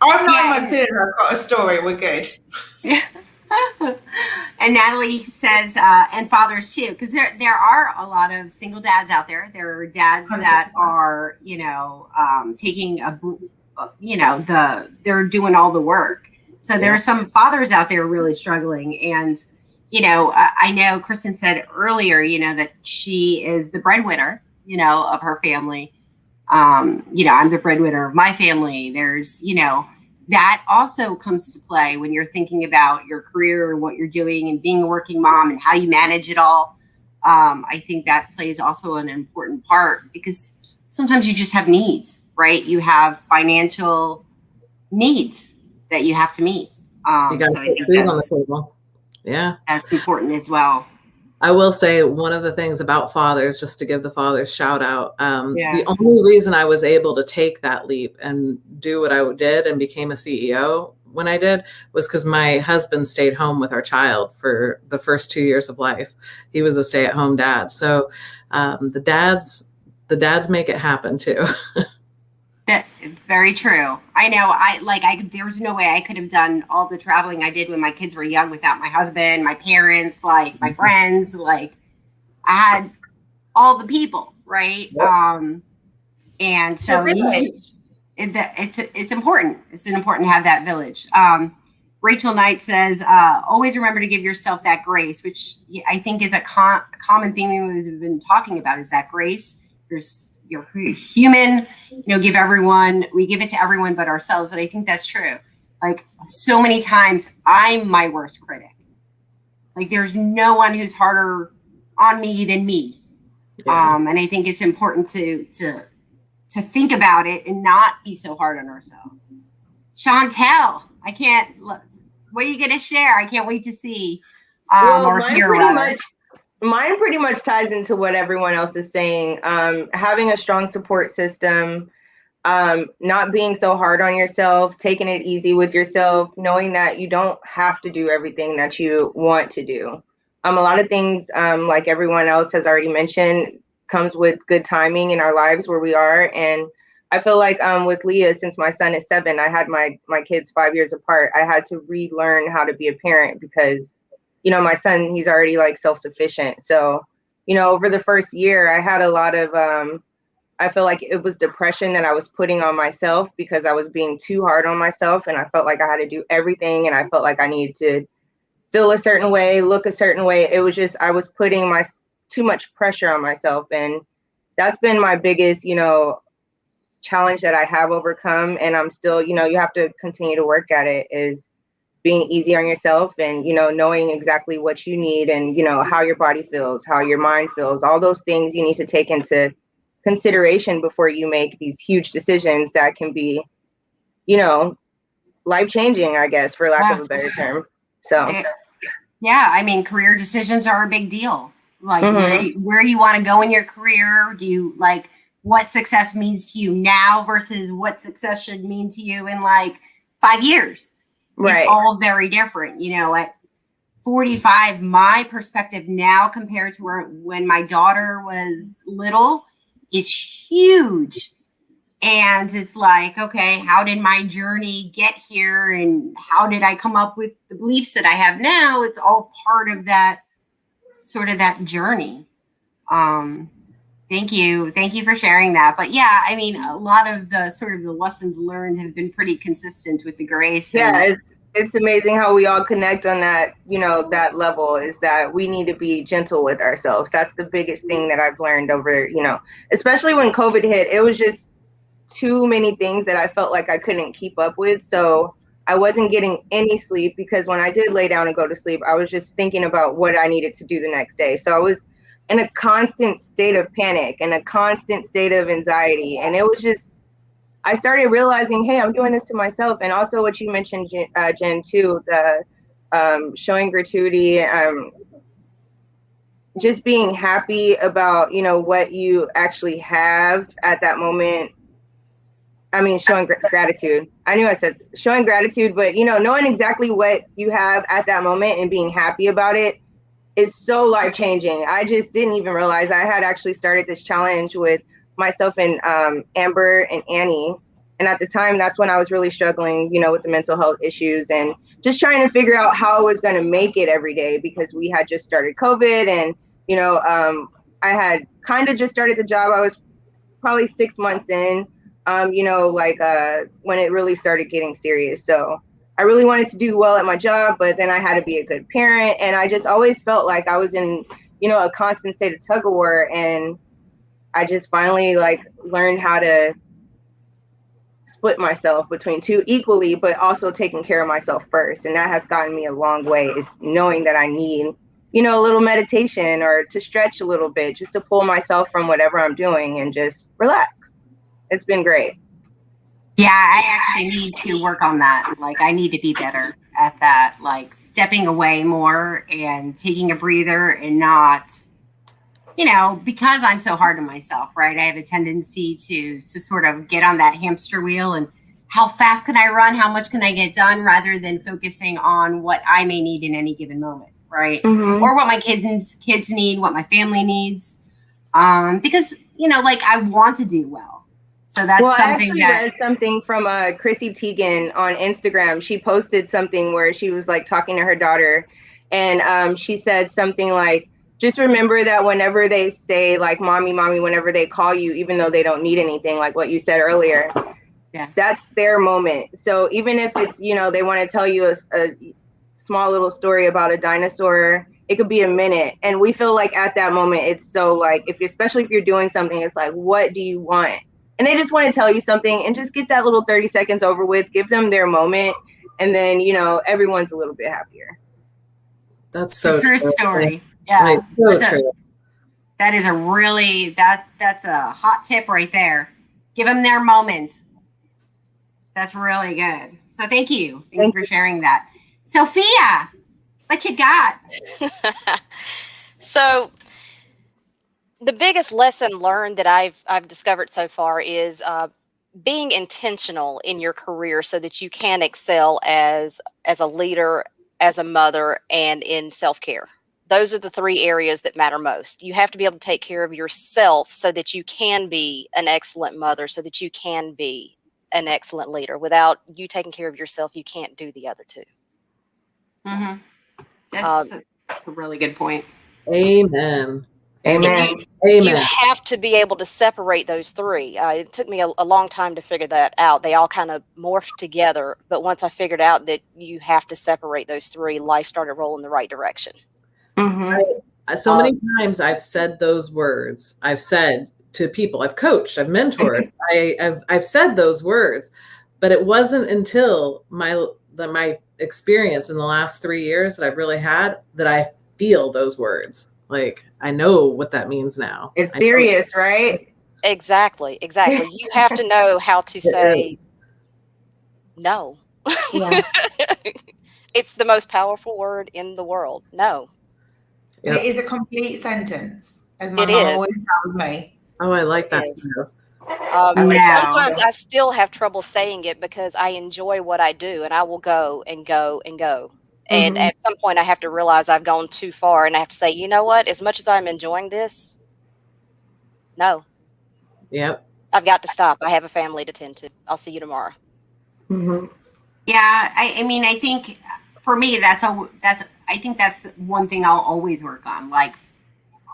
I'm 9 months in and I've got a story, we're good. And Natalie says, and fathers too, because there are a lot of single dads out there. There are dads that are, taking they're doing all the work. So there are some fathers out there really struggling. And, I know Kristen said earlier, that she is the breadwinner, of her family. I'm the breadwinner of my family. There's, that also comes to play when you're thinking about your career and what you're doing and being a working mom and how you manage it all. I think that plays also an important part, because sometimes you just have needs, right? You have financial needs that you have to meet. You got so I think food on the table. Yeah, that's important as well. I will say one of the things about fathers, just to give the fathers shout out, Yeah. the only reason I was able to take that leap and do what I did and became a CEO when I did was because my husband stayed home with our child for the first 2 years of life. He was a stay-at-home dad. So the dads make it happen too. That very true. I know. There was no way I could have done all the traveling I did when my kids were young without my husband, my parents, like my friends. Like, I had all the people, right? Yep. And so it's important. It's important to have that village. Rachel Knight says, always remember to give yourself that grace, which I think is a common theme we've been talking about, is that grace. You're human, we give it to everyone but ourselves. And I think that's true. Like, so many times I'm my worst critic. Like, there's no one who's harder on me than me. Yeah. And I think it's important to think about it and not be so hard on ourselves. Chantel, what are you going to share? I can't wait to see or hear. Mine pretty much ties into what everyone else is saying. Having a strong support system, not being so hard on yourself, taking it easy with yourself, knowing that you don't have to do everything that you want to do. A lot of things, like everyone else has already mentioned, comes with good timing in our lives where we are. And I feel like with Leah, since my son is 7, I had my kids 5 years apart. I had to relearn how to be a parent because, my son, he's already like self-sufficient. So, over the first year, I had a lot of, I feel like it was depression that I was putting on myself because I was being too hard on myself. And I felt like I had to do everything. And I felt like I needed to feel a certain way, look a certain way. It was just, I was putting too much pressure on myself. And that's been my biggest, challenge that I have overcome. And I'm still, you have to continue to work at it, is being easy on yourself and, knowing exactly what you need and, how your body feels, how your mind feels, all those things you need to take into consideration before you make these huge decisions that can be, life-changing, I guess, for lack of a better term. So, yeah, I mean, career decisions are a big deal. Like, where you want to go in your career. Do you like what success means to you now versus what success should mean to you in like 5 years? Right. It's all very different. At 45, my perspective now compared to when my daughter was little, it's huge. And it's like, okay, how did my journey get here? And how did I come up with the beliefs that I have now? It's all part of that journey. Thank you for sharing that. But yeah, I mean, a lot of the the lessons learned have been pretty consistent with the grace. Yeah, it's amazing how we all connect on that, that level, is that we need to be gentle with ourselves. That's the biggest thing that I've learned over, especially when COVID hit. It was just too many things that I felt like I couldn't keep up with. So I wasn't getting any sleep, because when I did lay down and go to sleep, I was just thinking about what I needed to do the next day. So I was in a constant state of panic and a constant state of anxiety. And it was just, I started realizing, hey, I'm doing this to myself. And also what you mentioned, Jen, too, the showing gratuity, just being happy about, what you actually have at that moment. I mean, showing gratitude. I knew I said showing gratitude, but, knowing exactly what you have at that moment and being happy about it is so life-changing. I just didn't even realize I had actually started this challenge with myself and Amber and Annie. And at the time, that's when I was really struggling, with the mental health issues and just trying to figure out how I was going to make it every day, because we had just started COVID and, I had kind of just started the job. I was probably 6 months in, when it really started getting serious. So I really wanted to do well at my job, but then I had to be a good parent. And I just always felt like I was in, a constant state of tug of war. And I just finally learned how to split myself between two equally, but also taking care of myself first. And that has gotten me a long way, is knowing that I need, a little meditation or to stretch a little bit, just to pull myself from whatever I'm doing and just relax. It's been great. Yeah, I actually need to work on that. Like, I need to be better at that, like stepping away more and taking a breather and not, because I'm so hard on myself, right? I have a tendency to sort of get on that hamster wheel and how fast can I run? How much can I get done, rather than focusing on what I may need in any given moment, right? Or what my kids need, what my family needs. Because, I want to do well. So that's something I actually read something from Chrissy Teigen on Instagram. She posted something where she was talking to her daughter, and she said something like, just remember that whenever they say mommy, mommy, whenever they call you, even though they don't need anything, like what you said earlier, that's their moment. So even if it's, they want to tell you a small little story about a dinosaur, it could be a minute. And we feel like at that moment, it's so like, especially if you're doing something, it's like, what do you want? And they just want to tell you something and just get that little 30 seconds over with, give them their moment. And then, everyone's a little bit happier. That's so true true. story. Yeah. Right, so true. That is a really, that's a hot tip right there. Give them their moment. That's really good. So thank you. Thank you for sharing that. Sophia, what you got? So the biggest lesson learned that I've discovered so far is being intentional in your career so that you can excel as a leader, as a mother, and in self-care. Those are the 3 areas that matter most. You have to be able to take care of yourself so that you can be an excellent mother, so that you can be an excellent leader. Without you taking care of yourself, you can't do the other 2. Mm-hmm. That's a really good point. Amen. Amen. You have to be able to separate those 3. It took me a long time to figure that out. They all kind of morphed together. But once I figured out that you have to separate those 3, life started rolling the right direction. Mm-hmm. So many times I've said those words. I've said to people, I've coached, I've mentored, I've said those words, but it wasn't until my experience in the last 3 years that I've really had that I feel those words. Like, I know what that means now. It's serious, right? Exactly. You have to know how to say no. Yeah. It's the most powerful word in the world. No. Yep. It is a complete sentence, as my mum always tells me. Oh, I like that. Sometimes I still have trouble saying it because I enjoy what I do, and I will go and go and go. And at some point, I have to realize I've gone too far, and I have to say, you know what? As much as I'm enjoying this, no. Yep. I've got to stop. I have a family to tend to. I'll see you tomorrow. Mm-hmm. Yeah, I mean, I think for me, I think that's one thing I'll always work on, like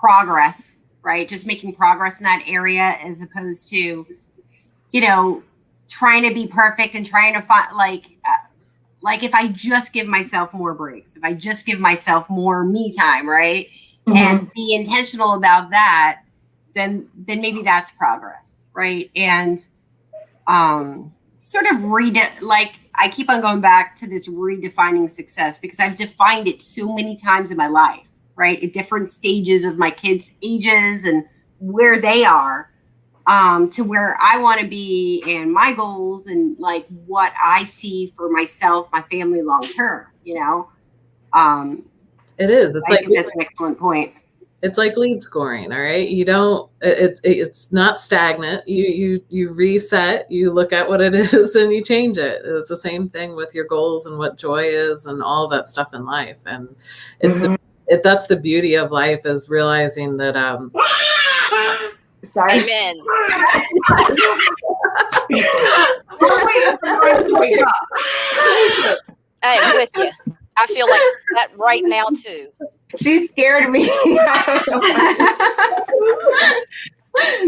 progress, right? Just making progress in that area as opposed to, trying to be perfect and trying to find like if I just give myself more breaks, if I just give myself more me time, right? Mm-hmm. And be intentional about that, then maybe that's progress, right? And sort of I keep on going back to this redefining success because I've defined it so many times in my life, right? At different stages of my kids' ages and where they are, to where I want to be and my goals and like what I see for myself, my family long term, It is. I think that's an excellent point. It's like lead scoring, all right? You don't, it's not stagnant. You reset, you look at what it is and you change it. It's the same thing with your goals and what joy is and all of that stuff in life. And it's that's the beauty of life, is realizing that, sorry. Amen. I'm with you. I feel like that right now too. She scared me.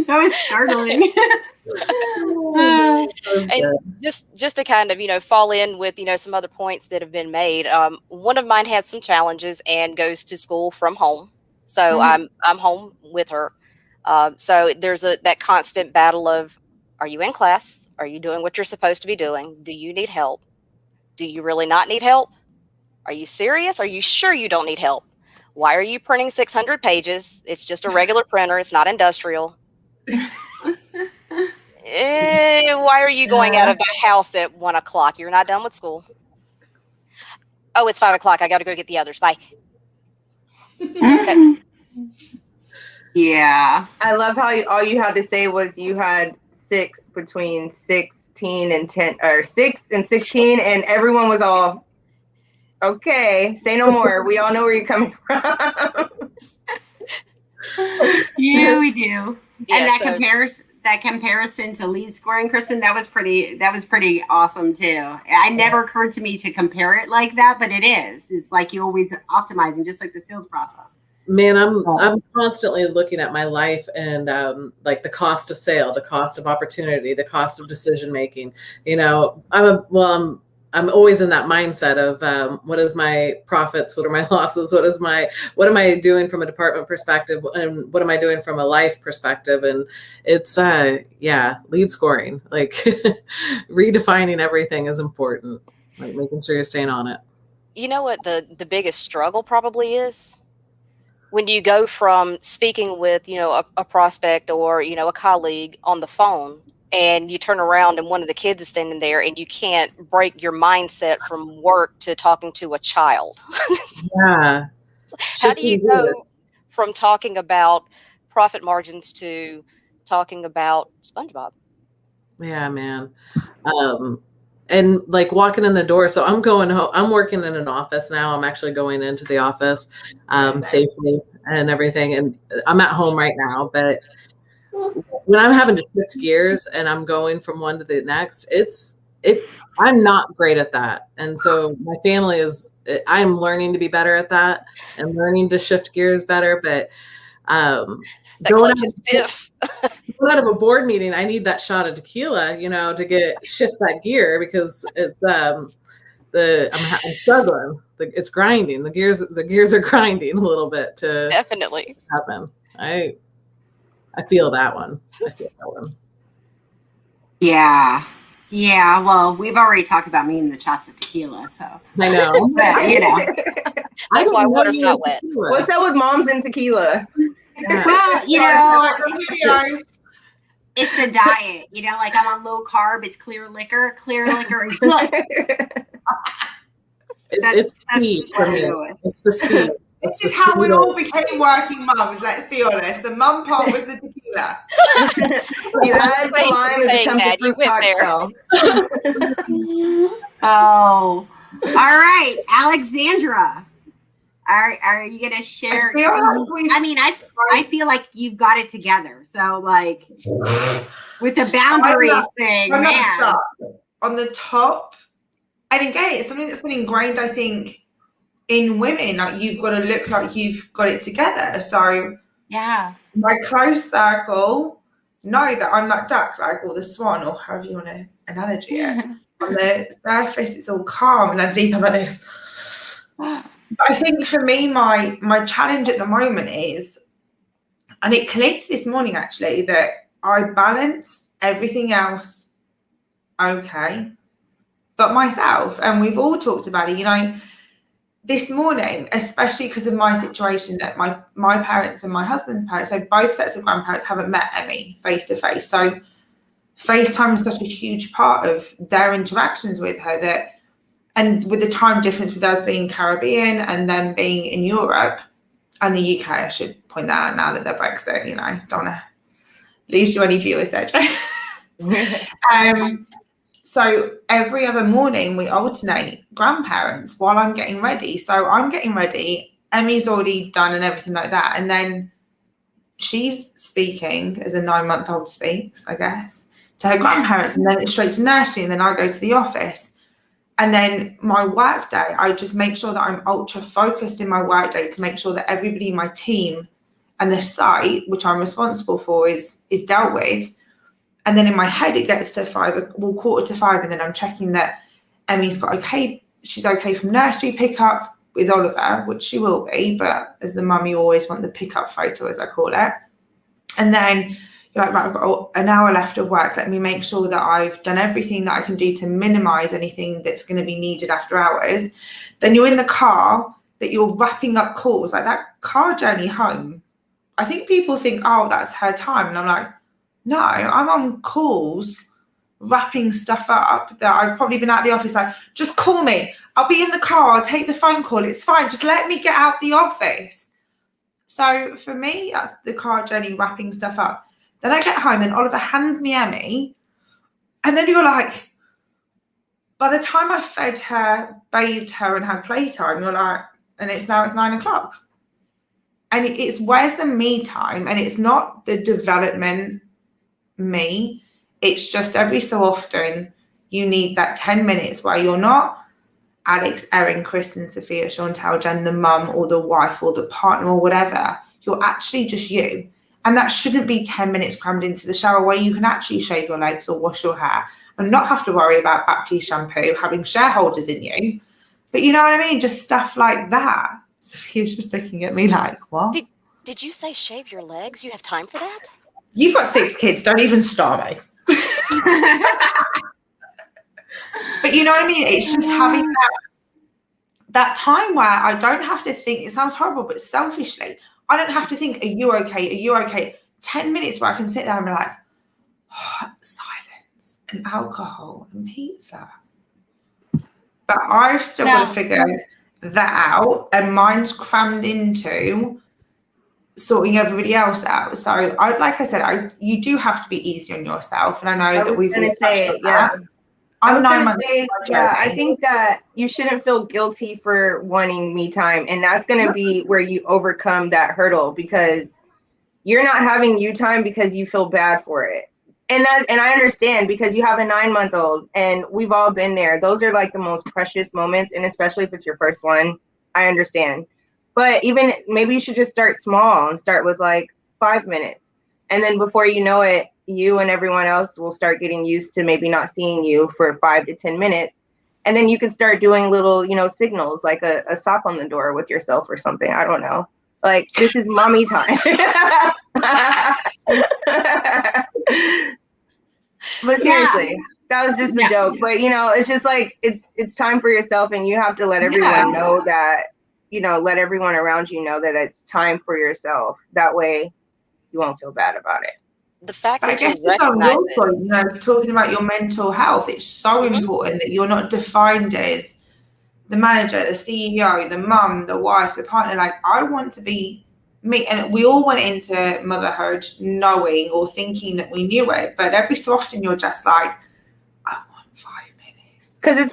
That was startling. And just to kind of fall in with some other points that have been made. One of mine had some challenges and goes to school from home, so I'm home with her. So there's that constant battle of, are you in class? Are you doing what you're supposed to be doing? Do you need help? Do you really not need help? Are you serious? Are you sure you don't need help? Why are you printing 600 pages? It's just a regular printer. It's not industrial. Why are you going out of the house at 1 o'clock? You're not done with school. Oh, it's 5 o'clock. I got to go get the others. Bye. Yeah. I love how all you had to say was you had 6 between 16 and 10, or 6 and 16, and everyone was all, okay, say no more. We all know where you're coming from. Yeah, we do. Yeah, And that comparison to lead scoring, Kristen, that was pretty awesome too. It never occurred to me to compare it like that, but it is. It's like you always optimizing, just like the sales process. Man, I'm constantly looking at my life and like the cost of sale, the cost of opportunity, the cost of decision making. You know, I'm always in that mindset of what is my profits, what are my losses, what am I doing from a department perspective, and what am I doing from a life perspective? And it's lead scoring, like redefining everything is important, like making sure you're staying on it. You know what the biggest struggle probably is? When you go from speaking with, a prospect or, a colleague on the phone, and you turn around and one of the kids is standing there and you can't break your mindset from work to talking to a child. Yeah. How do you go from talking about profit margins to talking about SpongeBob? Yeah, man. And like walking in the door. So I'm going home. I'm working in an office now. I'm actually going into the office safely and everything. And I'm at home right now. But when I'm having to shift gears and I'm going from one to the next, I'm not great at that. And so my family I'm learning to be better at that and learning to shift gears better. But that clutch is stiff. Out of a board meeting, I need that shot of tequila, to shift that gear, because it's I'm struggling. It's grinding. The gears are grinding a little bit to definitely happen. I feel that one. Yeah. Well, we've already talked about me and the shots of tequila, so I know. But, that's why water's not wet. What's up with moms and tequila? Yeah. Well, it's the diet, like I'm on low carb, it's clear liquor. Clear liquor is good. It's speed for me. It's the speed. This is how we all became working mums, let's be honest. The mum part was the tequila. You add the lime, it becomes a fruit cocktail. Oh, all right, Alexandra. Are you gonna share? I feel like you've got it together. So, like, with the boundaries thing, man. On the top, and again, it's something that's been ingrained, I think, in women. Like, you've got to look like you've got it together. So, yeah, my close circle know that I'm that duck, like, or the swan, or however you want to analogy it. On the surface, it's all calm, and underneath, I'm like this. But I think for me, my challenge at the moment is, and it clicked this morning actually, that I balance everything else okay, but myself. And we've all talked about it, this morning, especially because of my situation, that my parents and my husband's parents, so both sets of grandparents, haven't met Emmy face to face. So FaceTime is such a huge part of their interactions with her, and with the time difference with us being Caribbean and them being in Europe and the UK, I should point that out now that they're Brexit, don't want to lose you any viewers there, Joe. So every other morning we alternate grandparents while I'm getting ready. So I'm getting ready, Emmy's already done and everything like that. And then she's speaking as a 9-month-old speaks, I guess, to her grandparents, and then it's straight to nursery, and then I go to the office. And then my work day, I just make sure that I'm ultra focused in my work day to make sure that everybody in my team and the site, which I'm responsible for, is dealt with. And then in my head, it gets to 4:45, and then I'm checking that Emmy's she's okay from nursery pickup with Oliver, which she will be, but as the mum, you always want the pickup photo, as I call it. And then you're like, right, I've got an hour left of work. Let me make sure that I've done everything that I can do to minimize anything that's going to be needed after hours. Then you're in the car, that you're wrapping up calls. Like, that car journey home, I think people think, oh, that's her time. And I'm like, no, I'm on calls, wrapping stuff up that I've probably been out the office like, just call me. I'll be in the car. I'll take the phone call. It's fine. Just let me get out the office. So for me, that's the car journey, wrapping stuff up. Then I get home and Oliver hands me Emmy. And then you're like, by the time I fed her, bathed her, and had playtime, you're like, and it's 9 o'clock. And it's where's the me time? And it's not the development me. It's just every so often you need that 10 minutes where you're not Alex, Erin, Kristen, Sophia, Chantal, Jen, the mum or the wife or the partner or whatever, you're actually just you. And that shouldn't be 10 minutes crammed into the shower where you can actually shave your legs or wash your hair and not have to worry about back tea shampoo, having shareholders in you. But you know what I mean? Just stuff like that. Sophia's just looking at me like, what? Did you say shave your legs? You have time for that? You've got 6 kids. Don't even start me. But you know what I mean? It's just having that time where I don't have to think. It sounds horrible, but selfishly, I don't have to think, are you okay? Are you okay? 10 minutes where I can sit down and be like, oh, silence and alcohol and pizza. But I've still got to figure that out, and mine's crammed into sorting everybody else out. So like I said, you do have to be easy on yourself. And I know that we've all touched on that. I think that you shouldn't feel guilty for wanting me time. And that's going to be where you overcome that hurdle, because you're not having you time because you feel bad for it. And I understand, because you have a 9-month-old, and we've all been there. Those are like the most precious moments. And especially if it's your first one, I understand. But even maybe you should just start small and start with like 5 minutes. And then before you know it, you and everyone else will start getting used to maybe not seeing you for 5 to 10 minutes. And then you can start doing little, signals, like a sock on the door with yourself or something. I don't know. Like, this is mommy time. But seriously, that was just a joke. But, it's just like, it's time for yourself, and you have to let everyone know that, let everyone around you know that it's time for yourself. That way you won't feel bad about it. The fact that I guess it's on your point, talking about your mental health, it's so important that you're not defined as the manager, the CEO, the mum, the wife, the partner. Like, I want to be me. And we all went into motherhood knowing or thinking that we knew it. But every so often you're just like, I want 5 minutes. Because it's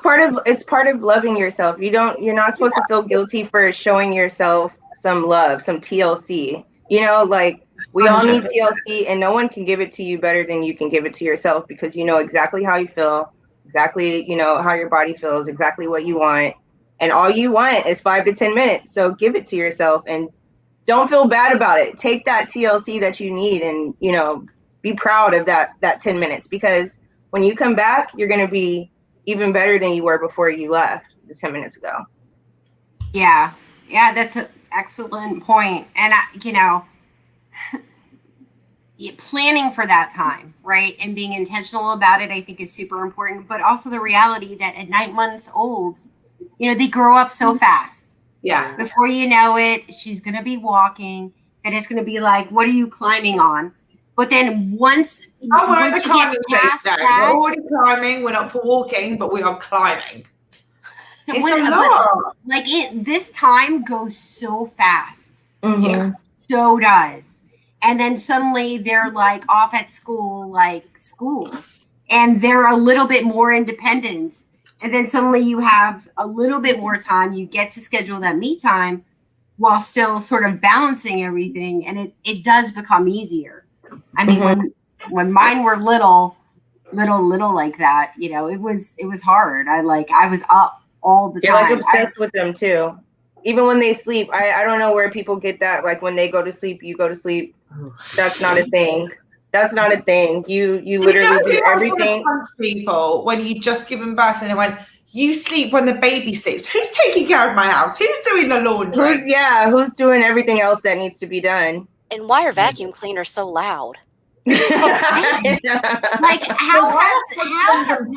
part of loving yourself. You're not supposed to feel guilty for showing yourself some love, some TLC. Like, we all need TLC, and no one can give it to you better than you can give it to yourself, because you know exactly how you feel, exactly, how your body feels, exactly what you want. And all you want is 5 to 10 minutes. So give it to yourself and don't feel bad about it. Take that TLC that you need and, be proud of that 10 minutes, because when you come back, you're going to be even better than you were before you left the 10 minutes ago. Yeah, that's an excellent point. And, planning for that time, right, and being intentional about it, I think, is super important. But also the reality that at 9 months old, they grow up so fast. Yeah. Before you know it, she's going to be walking, and it's going to be like, what are you climbing on? But then once you get past that, we're already climbing. We're not walking, but we are climbing. It's a lot. This time goes so fast. Mm-hmm. It so does. And then suddenly they're like off at school, and they're a little bit more independent. And then suddenly you have a little bit more time. You get to schedule that me time while still sort of balancing everything. And it does become easier. I mean, when mine were little like that, it was hard. I was up all the time. You're like obsessed with them too. Even when they sleep, I don't know where people get that. Like, when they go to sleep, you go to sleep. That's not a thing. That's not a thing. You literally do everything. People, when you just given birth and they went, you sleep when the baby sleeps. Who's taking care of my house? Who's doing the laundry? Who's doing everything else that needs to be done? And why are vacuum cleaners so loud? Like, how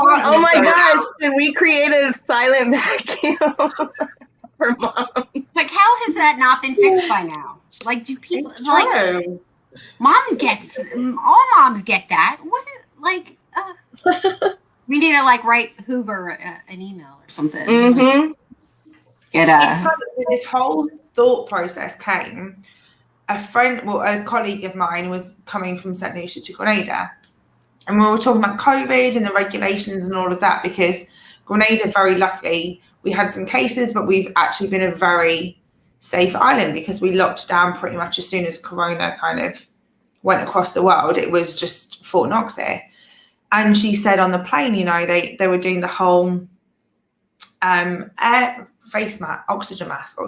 oh my gosh, should we create a silent vacuum for moms? Like, how has that not been fixed by now? Like, do people all moms get that? We need to write Hoover an email or something. Mm-hmm. It's funny, this whole thought process came. A colleague of mine was coming from St. Lucia to Grenada, and we were talking about COVID and the regulations and all of that, because Grenada, very luckily, we had some cases, but we've actually been a very safe island because we locked down pretty much as soon as Corona kind of went across the world. It was just Fort Knox there. And she said on the plane, they were doing the whole oxygen mask.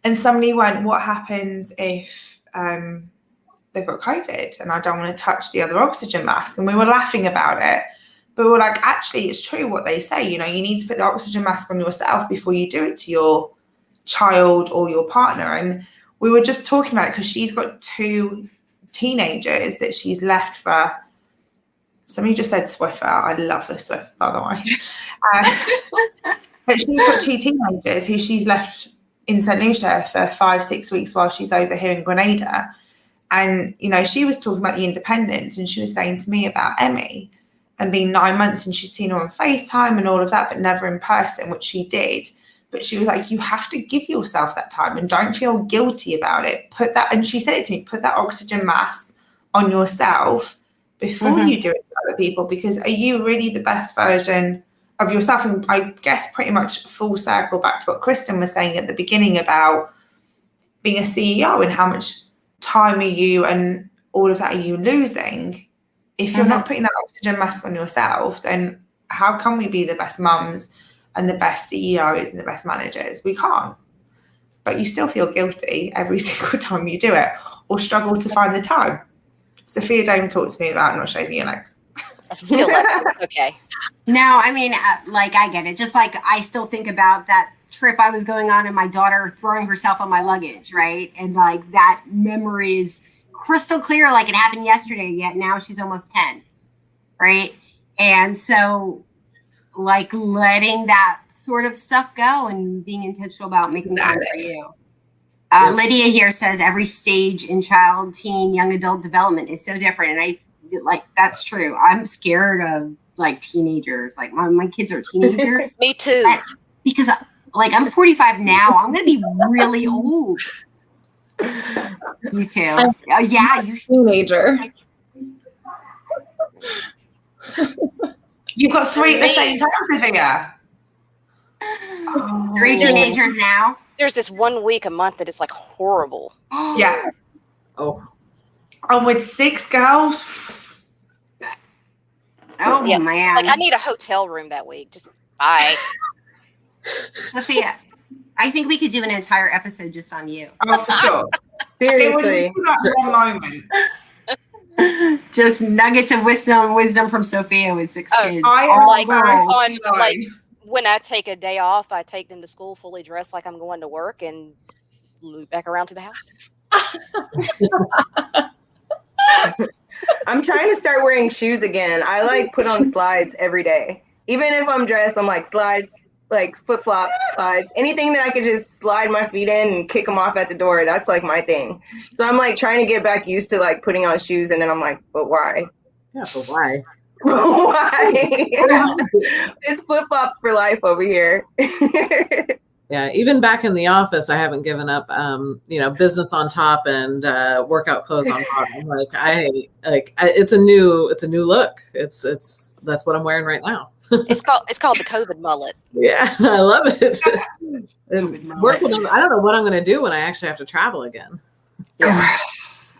And somebody went, what happens if they've got COVID and I don't want to touch the other oxygen mask? And we were laughing about it. But we're like, actually, it's true what they say. You know, you need to put the oxygen mask on yourself before you do it to your child or your partner. And we were just talking about it because she's got 2 teenagers that she's left for. Somebody just said Swiffer. I love the Swiffer, by the way. But she's got 2 teenagers who she's left in St. Lucia for 5-6 weeks while she's over here in Grenada. And, you know, she was talking about the independence, and she was saying to me about Emmy and being 9 months, and she's seen her on FaceTime and all of that, but never in person, which she did. But she was like, you have to give yourself that time and don't feel guilty about it. Put that, and she said it to me, put that oxygen mask on yourself before you do it to other people, because are you really the best version of yourself? And I guess pretty much full circle back to what Kristen was saying at the beginning about being a CEO and how much time are you and all of that are you losing? If you're not putting that oxygen mask on yourself, then how can we be the best mums and the best CEOs and the best managers? We can't. But you still feel guilty every single time you do it, or struggle to find the time. Sophia, don't talk to me about not shaving your legs. Still okay. No, I mean, like, I get it. Just like I still think about that trip I was going on and my daughter throwing herself on my luggage, right? And like that memory is crystal clear, like it happened yesterday, yet now she's almost 10, right? And so like letting that sort of stuff go and being intentional about making time for you. Lydia here says every stage in child, teen, young adult development is so different. And I like, that's true. I'm scared of like teenagers. Like my kids are teenagers. Me too. Because like I'm 45 now. I'm going to be really old. You too. Yeah. You're Teenager. You've got 3 at the same time, Sophia. 3 teenagers now. There's this 1 week a month that is like horrible. Yeah. Oh. And with 6 girls. Oh, yeah, man. Like I need a hotel room that week. Just bye. Sophia, I think we could do an entire episode just on you. Oh, for sure. Seriously. It was one moment. Just nuggets of wisdom from Sophia with 6 kids. Like when I take a day off, I take them to school fully dressed like I'm going to work and loop back around to the house. I'm trying to start wearing shoes again. I like put on slides every day. Even if I'm dressed, I'm like slides, like flip-flops, slides, anything that I could just slide my feet in and kick them off at the door. That's like my thing. So I'm like trying to get back used to like putting on shoes, and then I'm like, but why? Yeah, but why? Why? It's flip-flops for life over here. Yeah, even back in the office, I haven't given up. Business on top and workout clothes on bottom. It's a new look. It's that's what I'm wearing right now. It's called the COVID mullet. Yeah, I love it. And I don't know what I'm going to do when I actually have to travel again. Yeah.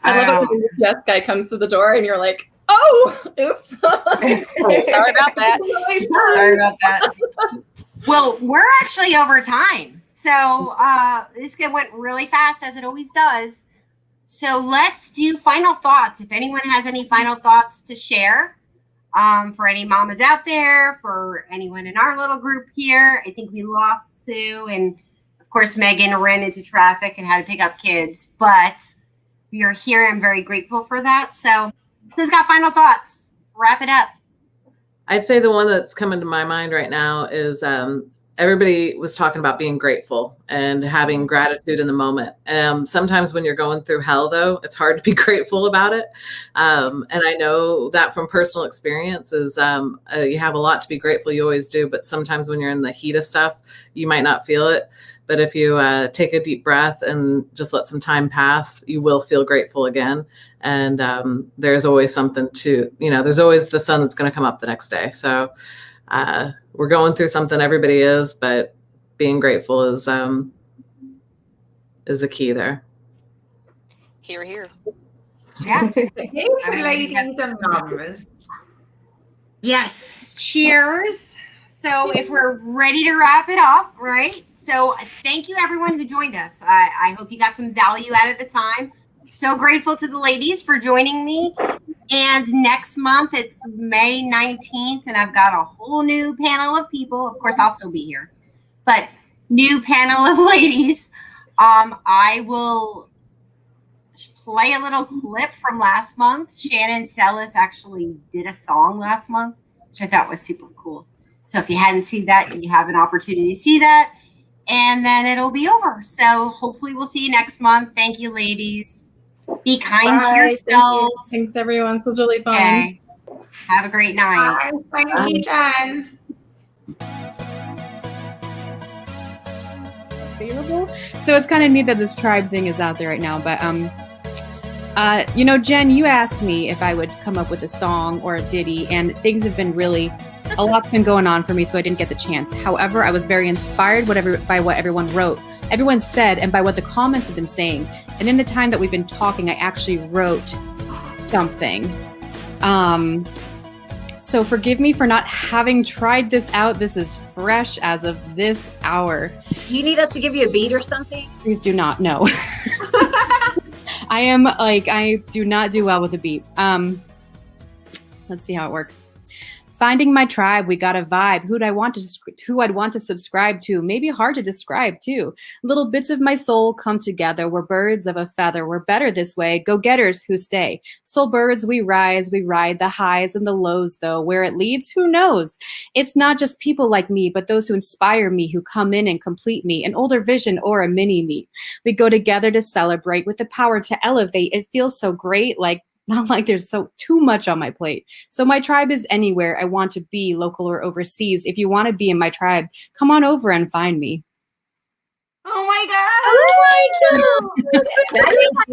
I love it when the UPS guy comes to the door and you're like, oh, oops. Sorry about that. Sorry about that. Well, we're actually over time. So this went really fast, as it always does. So let's do final thoughts. If anyone has any final thoughts to share for any mamas out there, for anyone in our little group here. I think we lost Sue. And, of course, Megan ran into traffic and had to pick up kids. But we are here. I'm very grateful for that. So who's got final thoughts? Wrap it up. I'd say the one that's coming to my mind right now is everybody was talking about being grateful and having gratitude in the moment. Sometimes when you're going through hell, though, it's hard to be grateful about it. And I know that from personal experiences, you have a lot to be grateful. You always do. But sometimes when you're in the heat of stuff, you might not feel it. But if you take a deep breath and just let some time pass, you will feel grateful again. And there's always something there's always the sun that's going to come up the next day. So we're going through something, everybody is, but being grateful is the key there. Hear, hear. Yeah. Here's for ladies and mums. Yes. Cheers. So if we're ready to wrap it up, right? So thank you everyone who joined us. I hope you got some value out of the time. So grateful to the ladies for joining me. And next month it's May 19th, and I've got a whole new panel of people. Of course, I'll still be here, but new panel of ladies. I will play a little clip from last month. Shannon Sellis actually did a song last month, which I thought was super cool. So if you hadn't seen that, you have an opportunity to see that. And then it'll be over. So hopefully we'll see you next month. Thank you, ladies. Be kind to yourselves. Thanks, everyone. This was really fun. Okay. Have a great night. Bye. Thank you, Jen. Available. So it's kind of neat that this tribe thing is out there right now. But Jen, you asked me if I would come up with a song or a ditty, and things have been a lot's been going on for me, so I didn't get the chance. However, I was very inspired by what everyone wrote, everyone said, and by what the comments have been saying. And in the time that we've been talking, I actually wrote something. So forgive me for not having tried this out. This is fresh as of this hour. You need us to give you a beat or something? Please do not. No. I do not do well with a beat. Let's see how it works. Finding my tribe, we got a vibe. Who I'd want to subscribe to. Maybe hard to describe too. Little bits of my soul come together. We're birds of a feather. We're better this way. Go-getters who stay. Soul birds, we rise. We ride the highs and the lows, though. Where it leads, who knows? It's not just people like me, but those who inspire me, who come in and complete me. An older vision or a mini me. We go together to celebrate with the power to elevate. It feels so great, not like there's too much on my plate. So my tribe is anywhere I want to be, local or overseas. If you want to be in my tribe, come on over and find me. Oh my God. Oh my God.